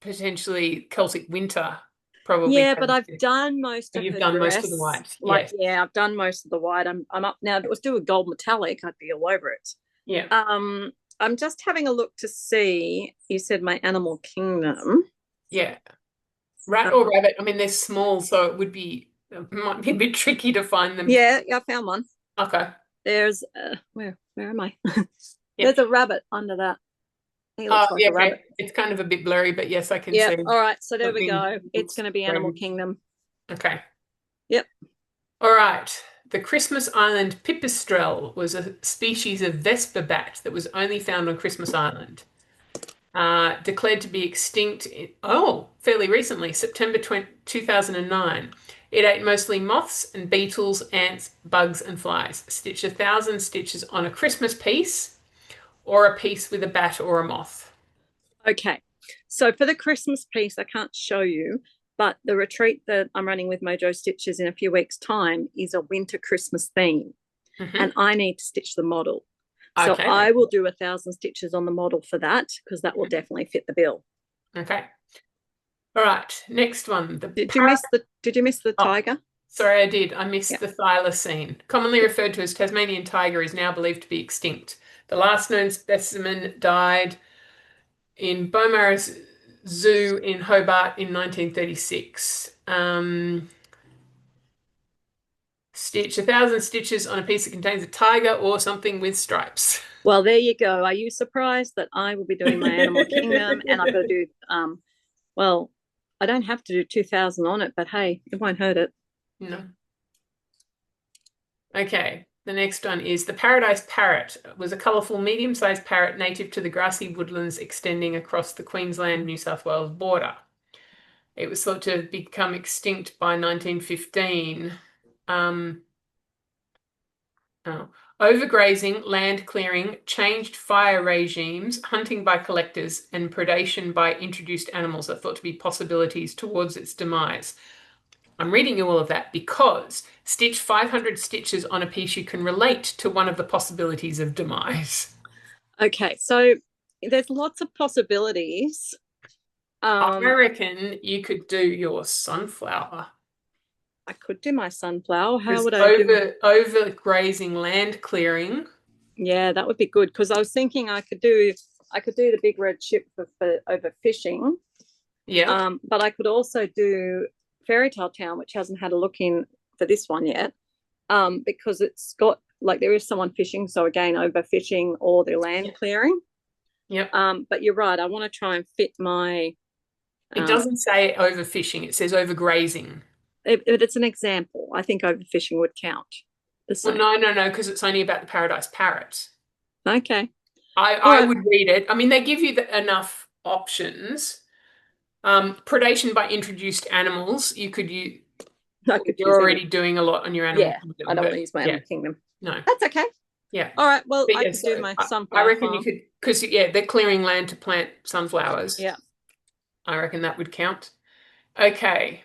potentially Celtic Winter. Probably. Yeah, but I've done most of You've done dress. most of the white. Like, yeah, I've done most of the white. I'm up now. If it was do a gold metallic, I'd be all over it. Yeah. I'm just having a look to see. You said my animal kingdom. Yeah. Rat or rabbit. I mean, they're small, so it might be a bit tricky to find them. Yeah, I found one. Okay. There's where am I? There's a rabbit under that. He looks like a rabbit. Okay. It's kind of a bit blurry, but yes, I can see. All right, so there we go. It's going to be Animal Kingdom. Okay. Yep. All right. The Christmas Island pipistrelle was a species of vesper bat that was only found on Christmas Island. Declared to be extinct fairly recently, September 2009. It ate mostly moths and beetles, ants, bugs, and flies. Stitch 1,000 stitches on a Christmas piece or a piece with a bat or a moth. Okay. So for the Christmas piece, I can't show you, But the retreat that I'm running with Mojo Stitches in a few weeks' time is a winter Christmas theme, and I need to stitch the model. So Okay. I will do 1,000 stitches on the model for that, because that will definitely fit the bill. Okay. All right. Next one. Did you miss the Oh, tiger? sorry, I did. I missed Yeah. the thylacine. Commonly referred to as Tasmanian tiger, is now believed to be extinct. The last known specimen died in Beaumaris Zoo in Hobart in 1936. Stitch 1,000 stitches on a piece that contains a tiger or something with stripes. Well, there you go. Are you surprised that I will be doing my Animal Kingdom, and I've got to do well, I don't have to do 2,000 on it, but hey, it won't hurt it. No. Okay, the next one is the Paradise Parrot. It was a colourful, medium-sized parrot native to the grassy woodlands extending across the Queensland-New South Wales border. It was thought to have become extinct by 1915. Overgrazing, land clearing, changed fire regimes, hunting by collectors, and predation by introduced animals are thought to be possibilities towards its demise. I'm reading you all of that because stitch 500 stitches on a piece, you can relate to one of the possibilities of demise. Okay, so there's lots of possibilities. I reckon you could do your sunflower. I could do my sunflower. How Because would I do? overgrazing, land clearing. Yeah, that would be good, because I was thinking I could do the big red ship for overfishing. Yeah. But I could also do Fairy Tale Town, which hasn't had a look in for this one yet, because it's got, like, there is someone fishing, so again, overfishing or the land clearing. Yep. But you're right. I want to try and fit my. It doesn't say overfishing, it says overgrazing. But it's an example. I think overfishing would count the Well, same. no, because it's only about the paradise parrots. Okay. I Right. would read it. I mean, they give you enough options. Predation by introduced animals. You could use. I could You're use already doing a lot on your animal Yeah, kingdom, I don't want but to use my yeah, Animal Kingdom. no, That's okay. yeah. All right. Well, But I yeah, could do so my I sunflower reckon you farm. could, because yeah, they're clearing land to plant sunflowers. Yeah. I reckon that would count. Okay.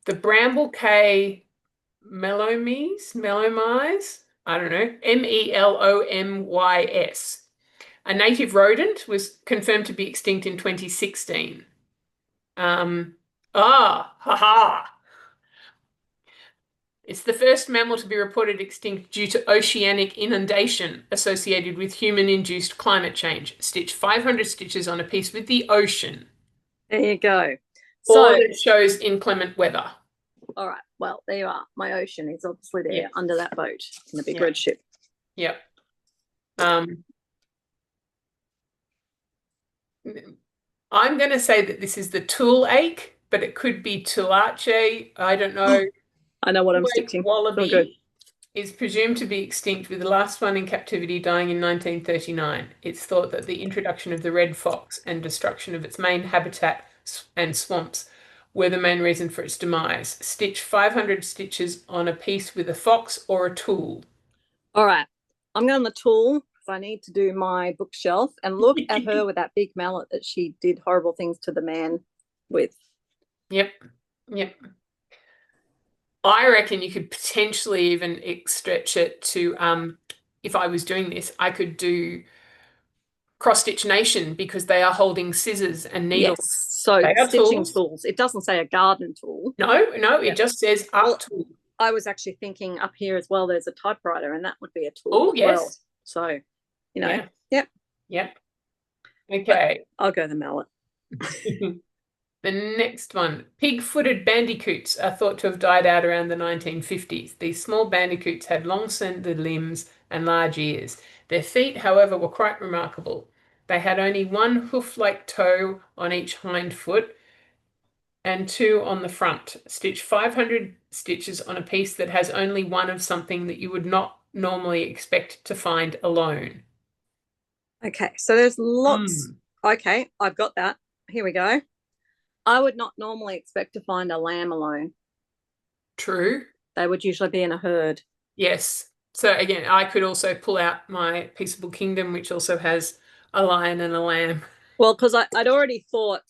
The Bramble Cay Melomies, I don't know, Melomys. A native rodent was confirmed to be extinct in 2016. Haha. It's the first mammal to be reported extinct due to oceanic inundation associated with human-induced climate change. Stitch 500 stitches on a piece with the ocean. There you go. Or So, that shows inclement weather. all right. Well, there you are. My ocean is obviously there Yeah. under that boat in the big Yeah. red ship. Yep. I'm going to say that this is the tool ache, but it could be tulache. I don't know. I know what I'm Tool ache stitching. wallaby Good. is presumed to be extinct, with the last one in captivity dying in 1939. It's thought that the introduction of the red fox and destruction of its main habitat and swamps were the main reason for its demise. Stitch 500 stitches on a piece with a fox or a tool. All right. I'm going the tool because I need to do my bookshelf. And look at her with that big mallet that she did horrible things to the man with. Yep. Yep. I reckon you could potentially even stretch it to, if I was doing this, I could do cross stitch nation because they are holding scissors and needles. Yes. So They are stitching tools. tools. It doesn't say a garden tool. No, Yeah. it just says art Well, tool. I was actually thinking up here as well, there's a typewriter, and that would be a tool Oh, as yes. well. So, you know, Yeah. yep. Yep. But Okay. I'll go the mallet. The next one. Pig-footed bandicoots are thought to have died out around the 1950s. These small bandicoots had long slender limbs and large ears. Their feet, however, were quite remarkable. They had only one hoof-like toe on each hind foot and two on the front. Stitch 500 stitches on a piece that has only one of something that you would not normally expect to find alone. Okay, so there's lots. Okay, I've got that. Here we go. I would not normally expect to find a lamb alone. True. They would usually be in a herd. Yes. So again, I could also pull out my Peaceable Kingdom, which also has a lion and a lamb. Well, because I'd already thought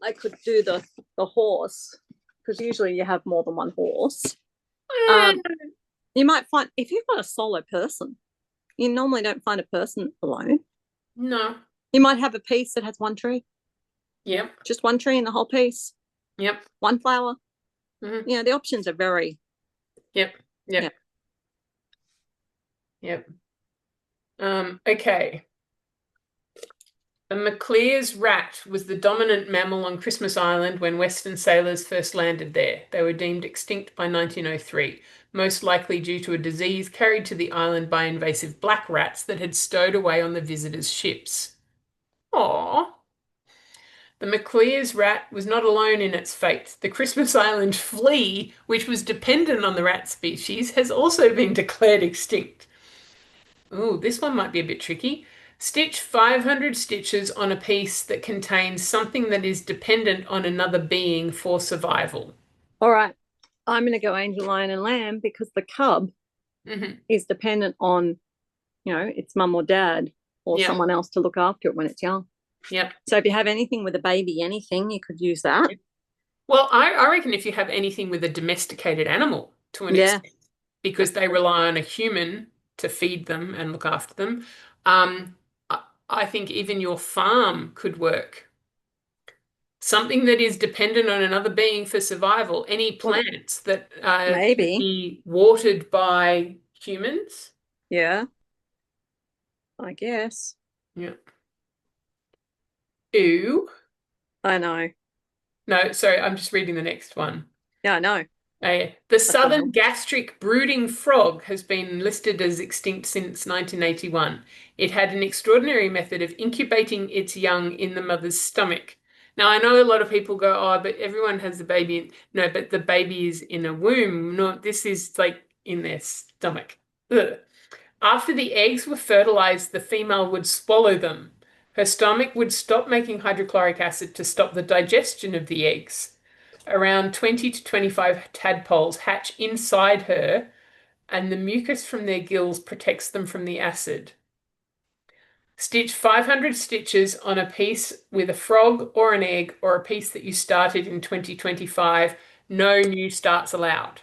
I could do the horse, because usually you have more than one horse. You might find if you've got a solo person, you normally don't find a person alone. No. You might have a piece that has one tree. Yep. Just one tree in the whole piece. Yep. One flower. The options are very. Yep. Yep. Yep. Okay. The McClear's rat was the dominant mammal on Christmas Island when Western sailors first landed there. They were deemed extinct by 1903, most likely due to a disease carried to the island by invasive black rats that had stowed away on the visitors' ships. Aww. The McClear's rat was not alone in its fate. The Christmas Island flea, which was dependent on the rat species, has also been declared extinct. Ooh, this one might be a bit tricky. Stitch 500 stitches on a piece that contains something that is dependent on another being for survival. All right. I'm going to go angel, lion, and lamb because the cub is dependent on, its mum or dad or someone else to look after it when it's young. Yep. So if you have anything with a baby, anything, you could use that. Well, I reckon if you have anything with a domesticated animal to an extent, because they rely on a human to feed them and look after them, I think even your farm could work. Something that is dependent on another being for survival. Any plants that can be watered by humans. Yeah. I guess. Yeah. Ooh. I know. No, sorry, I'm just reading the next one. Yeah, I know. The southern gastric brooding frog has been listed as extinct since 1981. It had an extraordinary method of incubating its young in the mother's stomach. Now, I know a lot of people go, oh, but everyone has the baby. No, but the baby is in a womb. No, this is like in their stomach. Ugh. After the eggs were fertilized, the female would swallow them. Her stomach would stop making hydrochloric acid to stop the digestion of the eggs. Around 20 to 25 tadpoles hatch inside her, and the mucus from their gills protects them from the acid. Stitch 500 stitches on a piece with a frog or an egg or a piece that you started in 2025. No new starts allowed.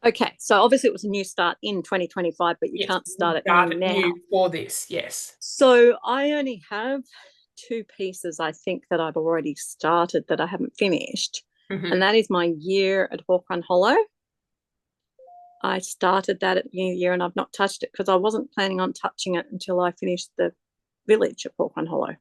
Okay, so obviously it was a new start in 2025, but you can't start it new for this, yes. So I only have 2 pieces, I think, that I've already started that I haven't finished. And that is my year at Hawk Run Hollow. I started that at the new year and I've not touched it because I wasn't planning on touching it until I finished the village at Hawk Run Hollow.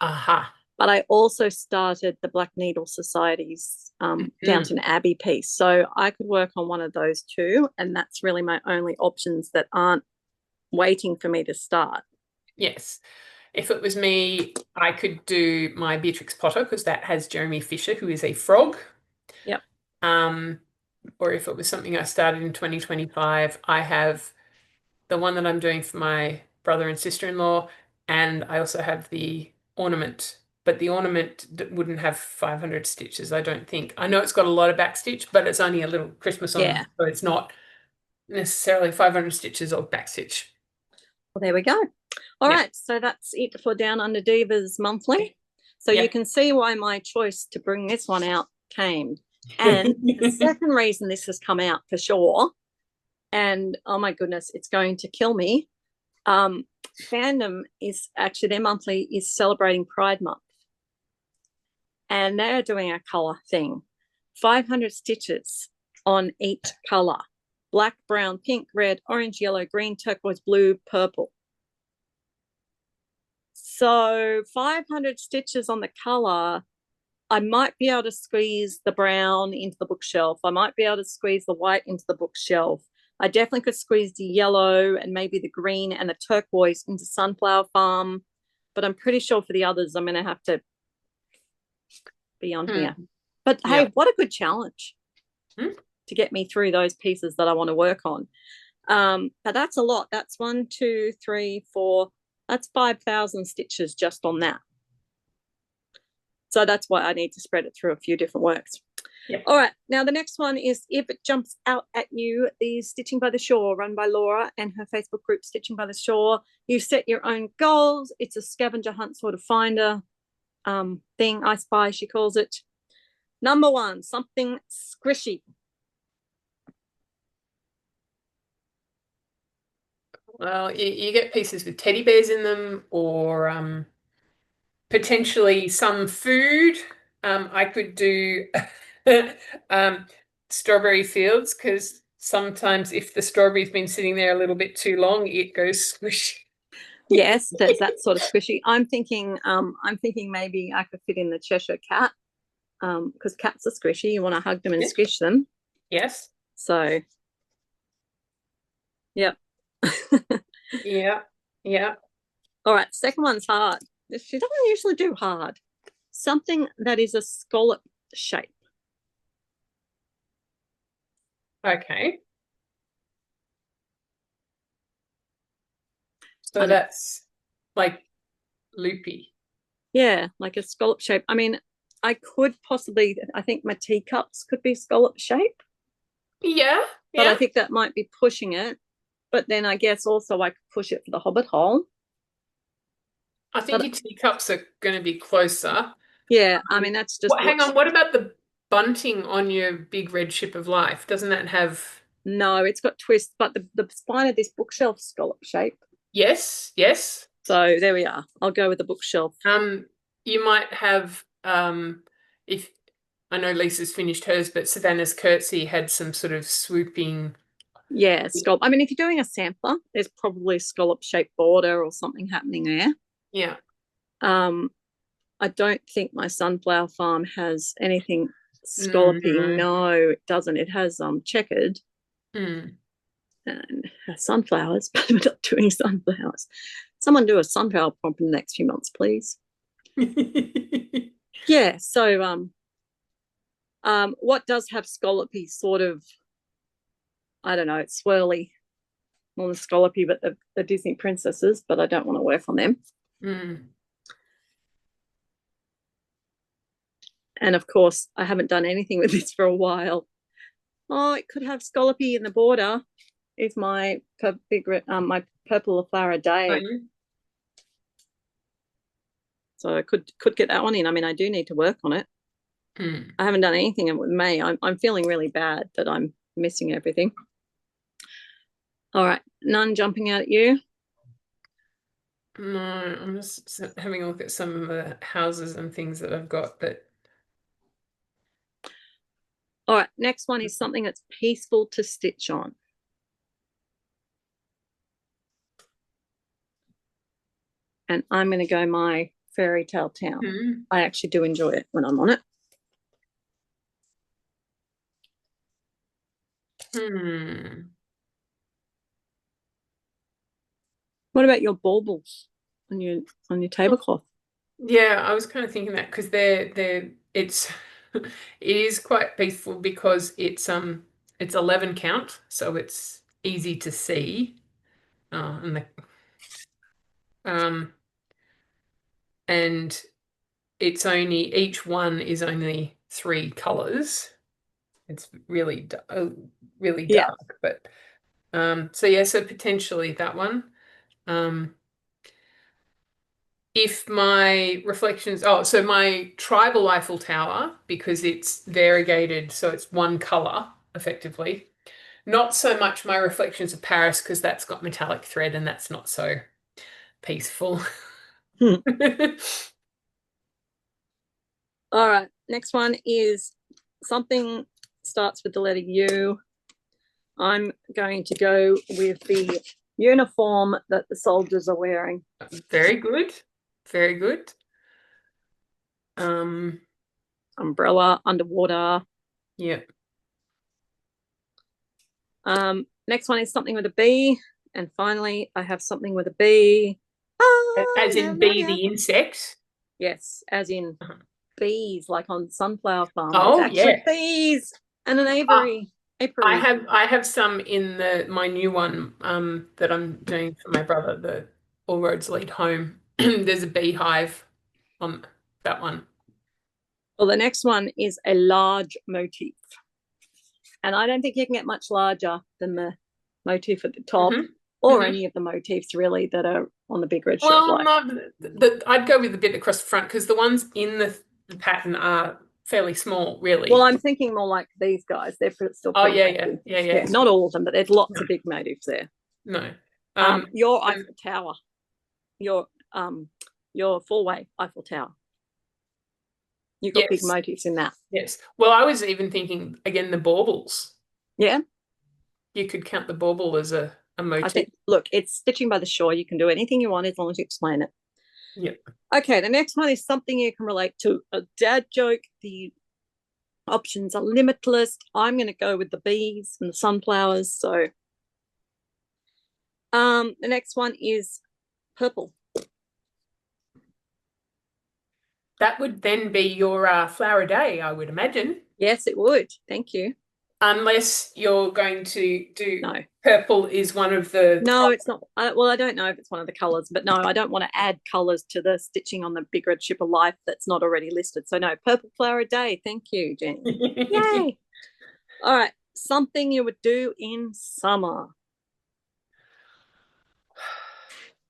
Aha. But I also started the Black Needle Society's Downton Abbey piece. So I could work on one of those too. And that's really my only options that aren't waiting for me to start. Yes. If it was me, I could do my Beatrix Potter because that has Jeremy Fisher, who is a frog. Yep. Or if it was something I started in 2025, I have the one that I'm doing for my brother and sister-in-law, and I also have the ornament. But the ornament wouldn't have 500 stitches, I don't think. I know it's got a lot of backstitch, but it's only a little Christmas ornament, so it's not necessarily 500 stitches of backstitch. Well, there we go. All right, so that's it for Down Under Divas Monthly. So you can see why my choice to bring this one out came. And the second reason this has come out for sure, and oh my goodness, it's going to kill me. Fandom is actually, their monthly is celebrating Pride Month. And they're doing a colour thing. 500 stitches on each colour. Black, brown, pink, red, orange, yellow, green, turquoise, blue, purple. So 500 stitches on the colour, I might be able to squeeze the brown into the bookshelf. I might be able to squeeze the white into the bookshelf. I definitely could squeeze the yellow and maybe the green and the turquoise into Sunflower Farm. But I'm pretty sure for the others, I'm going to have to be on here. But hey, what a good challenge to get me through those pieces that I want to work on. But that's a lot. That's 1, 2, 3, 4. That's 5,000 stitches just on that. So that's why I need to spread it through a few different works. Yep. All right. Now, the next one is If It Jumps Out at You, the Stitching by the Shore, run by Laura and her Facebook group, Stitching by the Shore. You set your own goals. It's a scavenger hunt sort of finder thing, I Spy, she calls it. Number one, something squishy. Well, you get pieces with teddy bears in them, or potentially some food. I could do um, strawberry fields because sometimes if the strawberry's been sitting there a little bit too long, it goes squish. Yes, there's that sort of squishy. I'm thinking maybe I could fit in the Cheshire cat, because cats are squishy. You want to hug them and Yeah. squish them. Yes. So, yep. Yeah. Yeah. All right, second one's hard. She doesn't usually do hard. Something that is a scallop shape. Okay. So And that's like loopy. yeah, like a scallop shape. I mean, I could possibly, I think my teacups could be scallop shape, Yeah. but I Yeah. think that might be pushing it. But then I guess also I could push it for the hobbit hole. I think But your teacups are going to be closer. yeah, I mean, that's just Hang what, on, what about the bunting on your big red ship of life? Doesn't that have... no, it's got twists, but the spine of this bookshelf scallop shape. Yes, yes. So there we are. I'll go with the bookshelf. You might have if I know Lisa's finished hers, but Savannah's curtsy had some sort of swooping. Yeah, scallop. I mean, if you're doing a sampler, there's probably scallop shaped border or something happening there. Yeah. Um, I don't think my sunflower farm has anything scallopy. No. No, it doesn't. It has checkered Mm. and sunflowers, but we're not doing sunflowers. Someone do a sunflower prompt in the next few months, please. Yeah. So what does have scallopy sort of? I don't know. It's swirly, more than scallopy, but the Disney princesses. But I don't want to work on them. Mm. And of course, I haven't done anything with this for a while. Oh, it could have scallopy in the border. Is my my purple flower day. So I could get that one in. I mean, I do need to work on it. Mm. I haven't done anything with May. I'm feeling really bad that I'm missing everything. All right, none jumping out at you. No, I'm just having a look at some of the houses and things that I've got that... All right, next one is something that's peaceful to stitch on. And I'm going to go my fairy tale town. Mm. I actually do enjoy it when I'm on it. Hmm. What about your baubles on your tablecloth? Yeah, I was kind of thinking that because it's it is quite peaceful because it's 11 count, so it's easy to see. And the um and it's only each one is only three colors. It's really Yeah. dark, but so yeah, so potentially that one. Um if my reflections, oh, so my tribal Eiffel Tower, because it's variegated, so it's one color effectively. Not so much my reflections of Paris, because that's got metallic thread and that's not so peaceful. Hmm. All right. Next one is something starts with the letter U. I'm going to go with the uniform that the soldiers are wearing. Very good. Very good. Um, Umbrella, underwater. yeah. Next one is something with a B. And finally, I have something with a B. Oh, As yeah, in bee Maria. the insect. Yes, as in Uh-huh. bees, like on Sunflower Farm. There's Oh, actually yeah. bees and an Uh, apiary. I Apiary. have I have some in the my new one that I'm doing for my brother, the All Roads Lead Home. There's a beehive on that one. Well, the next one is a large motif. And I don't think you can get much larger than the motif at the top or any of the motifs really that are on the big red shirt. Well, I'd go with the bit across the front because the ones in the pattern are fairly small, really. Well, I'm thinking more like these guys. They're still Oh, pretty yeah. Not all of them, but there's lots of big motifs there. No. Your Eiffel Tower, your four-way Eiffel Tower. You've got big motifs in that. Yes. Well, I was even thinking again the baubles. Yeah. You could count the bauble as a motif. I think, look, it's stitching by the shore. You can do anything you want as long as you explain it. Yep. Okay, the next one is something you can relate to. A dad joke. The options are limitless. I'm going to go with the bees and the sunflowers. So the next one is purple. That would then be your flower day, I would imagine. Yes, it would. Thank you. Unless you're going to do no. Purple is one of the... No, it's not. Well, I don't know if it's one of the colours, but no, I don't want to add colours to the stitching on the Big Red Ship of Life that's not already listed. So no, purple flower day. Thank you, Jenny. Yay. All right. Something you would do in summer.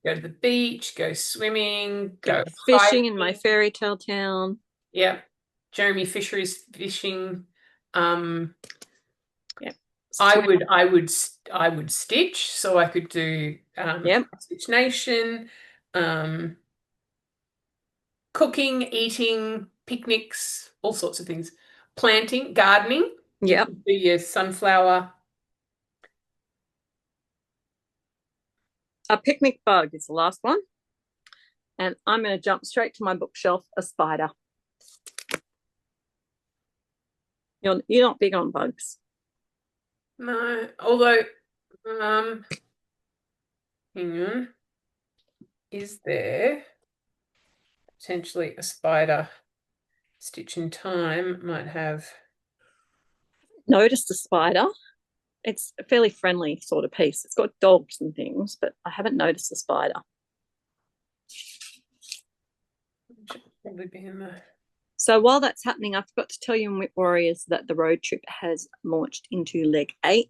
Go to the beach, go swimming, go fishing hiking. in my fairy tale town. Yeah. Jeremy Fisher is fishing. Yep. I would stitch, so I could do Stitch Nation, cooking, eating, picnics, all sorts of things. Planting, gardening. Yep. You could do your sunflower. A picnic bug is the last one. And I'm going to jump straight to my bookshelf, a spider. You're not big on bugs. No, although, hang on. Is there potentially a spider Stitch in Time might have? Noticed a spider. It's a fairly friendly sort of piece. It's got dogs and things, but I haven't noticed a spider. Should probably be in there. So while that's happening, I forgot to tell you in Whip Warriors that the road trip has launched into leg 8,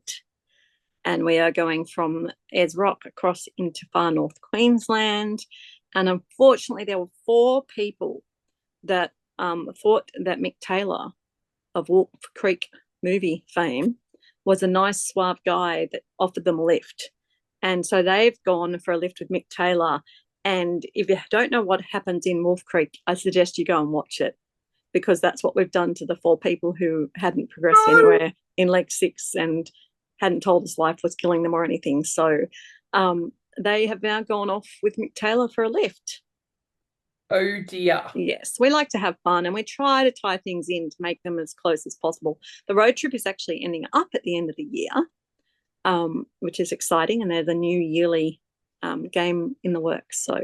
and we are going from Ayers Rock across into far north Queensland. And unfortunately, there were 4 people that thought that Mick Taylor of Wolf Creek movie fame was a nice, suave guy that offered them a lift. And so they've gone for a lift with Mick Taylor. And if you don't know what happens in Wolf Creek, I suggest you go and watch it, because that's what we've done to the 4 people who hadn't progressed anywhere in leg 6 and hadn't told us life was killing them or anything. So they have now gone off with Mick Taylor for a lift. Oh dear. Yes, we like to have fun and we try to tie things in to make them as close as possible. The road trip is actually ending up at the end of the year, which is exciting, and there's a new yearly game in the works. So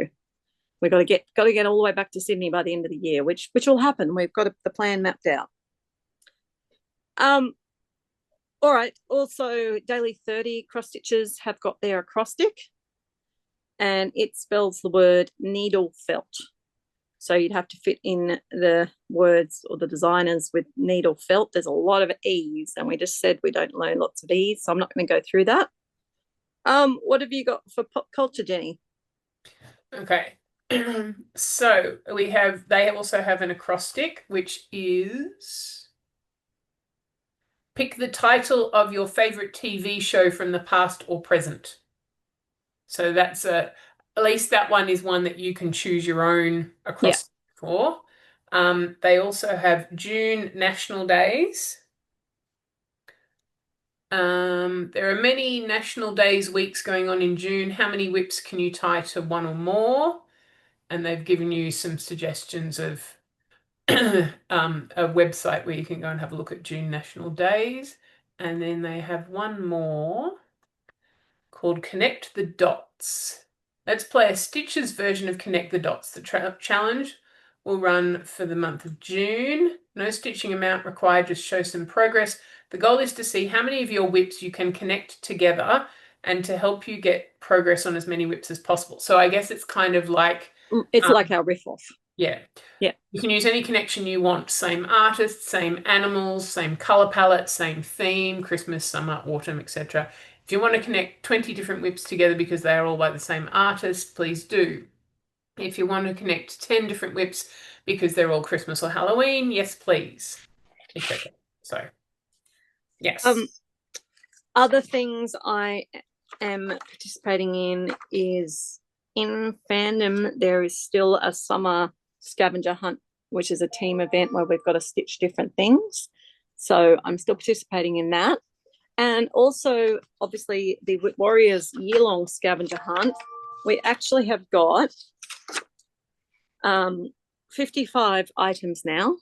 we've got to get all the way back to Sydney by the end of the year, which will happen. We've got the plan mapped out. All right. Also, Daily 30 cross stitches have got their acrostic, and it spells the word needle felt. So you'd have to fit in the words or the designers with needle felt. There's a lot of E's, and we just said we don't learn lots of E's, so I'm not going to go through that. What have you got for pop culture, Jenny? Okay. So they also have an acrostic, which is pick the title of your favorite TV show from the past or present. So that's at least that one is one that you can choose your own acrostic for. They also have June National Days. There are many National Days weeks going on in June. How many whips can you tie to one or more? And they've given you some suggestions of a website where you can go and have a look at June National Days. And then they have one more called Connect the Dots. Let's play a Stitches version of Connect the Dots. The challenge will run for the month of June. No stitching amount required, just show some progress. The goal is to see how many of your whips you can connect together and to help you get progress on as many whips as possible. So I guess it's kind of like... It's like our riff-off. Yeah. Yeah. You can use any connection you want. Same artist, same animals, same color palette, same theme, Christmas, summer, autumn, etc. If you want to connect 20 different whips together because they are all by the same artist, please do. If you want to connect 10 different whips because they're all Christmas or Halloween, yes, please, etc. So, yes. Other things I am participating in is in fandom, there is still a summer scavenger hunt, which is a team event where we've got to stitch different things. So I'm still participating in that. And also, obviously, the Warriors year-long scavenger hunt. We actually have got 55 items now.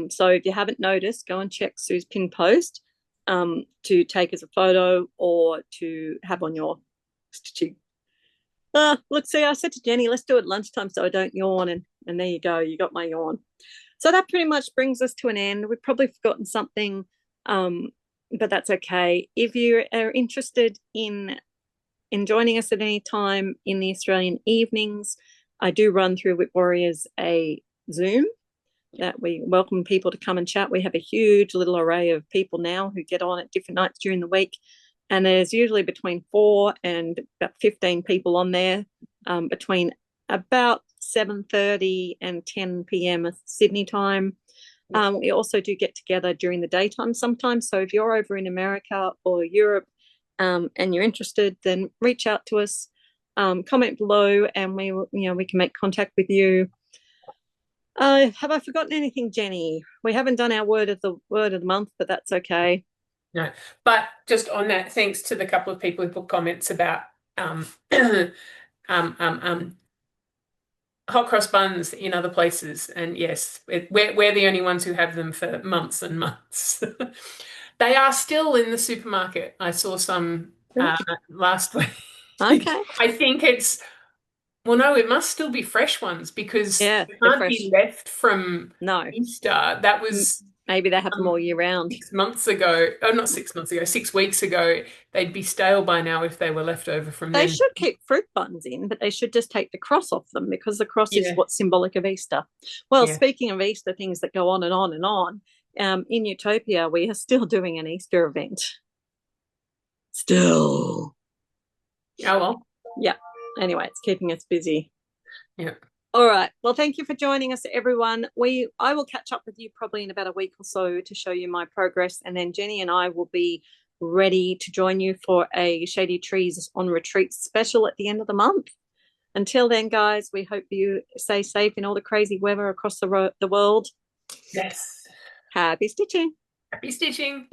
So if you haven't noticed, go and check Sue's pin post to take as a photo or to have on your stitching. Look, see, I said to Jenny, let's do it lunchtime so I don't yawn. And there you go, you got my yawn. So that pretty much brings us to an end. We've probably forgotten something, but that's okay. If you are interested in joining us at any time in the Australian evenings, I do run through Whip Warriors a Zoom that we welcome people to come and chat. We have a huge little array of people now who get on at different nights during the week. And there's usually between 4 and about 15 people on there between about 7:30 and 10 p.m. Sydney time. We also do get together during the daytime sometimes. So if you're over in America or Europe and you're interested, then reach out to us, comment below, and we can make contact with you. Have I forgotten anything, Jenny? We haven't done our word of the month, but that's okay. No, but just on that, thanks to the couple of people who put comments about hot cross buns in other places, and yes, we're the only ones who have them for months and months. They are still in the supermarket. I saw some last week. Okay. I think it's well, no, it must still be fresh ones because Yeah, they they're can't fresh. be left from No, Easter. That was maybe they have them all year round. 6 months ago. Oh, not 6 months ago, 6 weeks ago. They'd be stale by now if they were left over from They then. should keep fruit buns in, but they should just take the cross off them because the cross is Yeah. what's symbolic of Easter. Well, Yeah. speaking of Easter, things that go on and on and on, in Utopia, we are still doing an Easter event. Still. Oh, well. Yeah. Anyway, it's keeping us busy. Yeah. All right. Well, thank you for joining us, everyone. I will catch up with you probably in about a week or so to show you my progress, and then Jenny and I will be ready to join you for a Shady Trees on Retreat special at the end of the month. Until then, guys, we hope you stay safe in all the crazy weather across the world. Yes. Happy stitching. Happy stitching.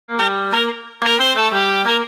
Bye.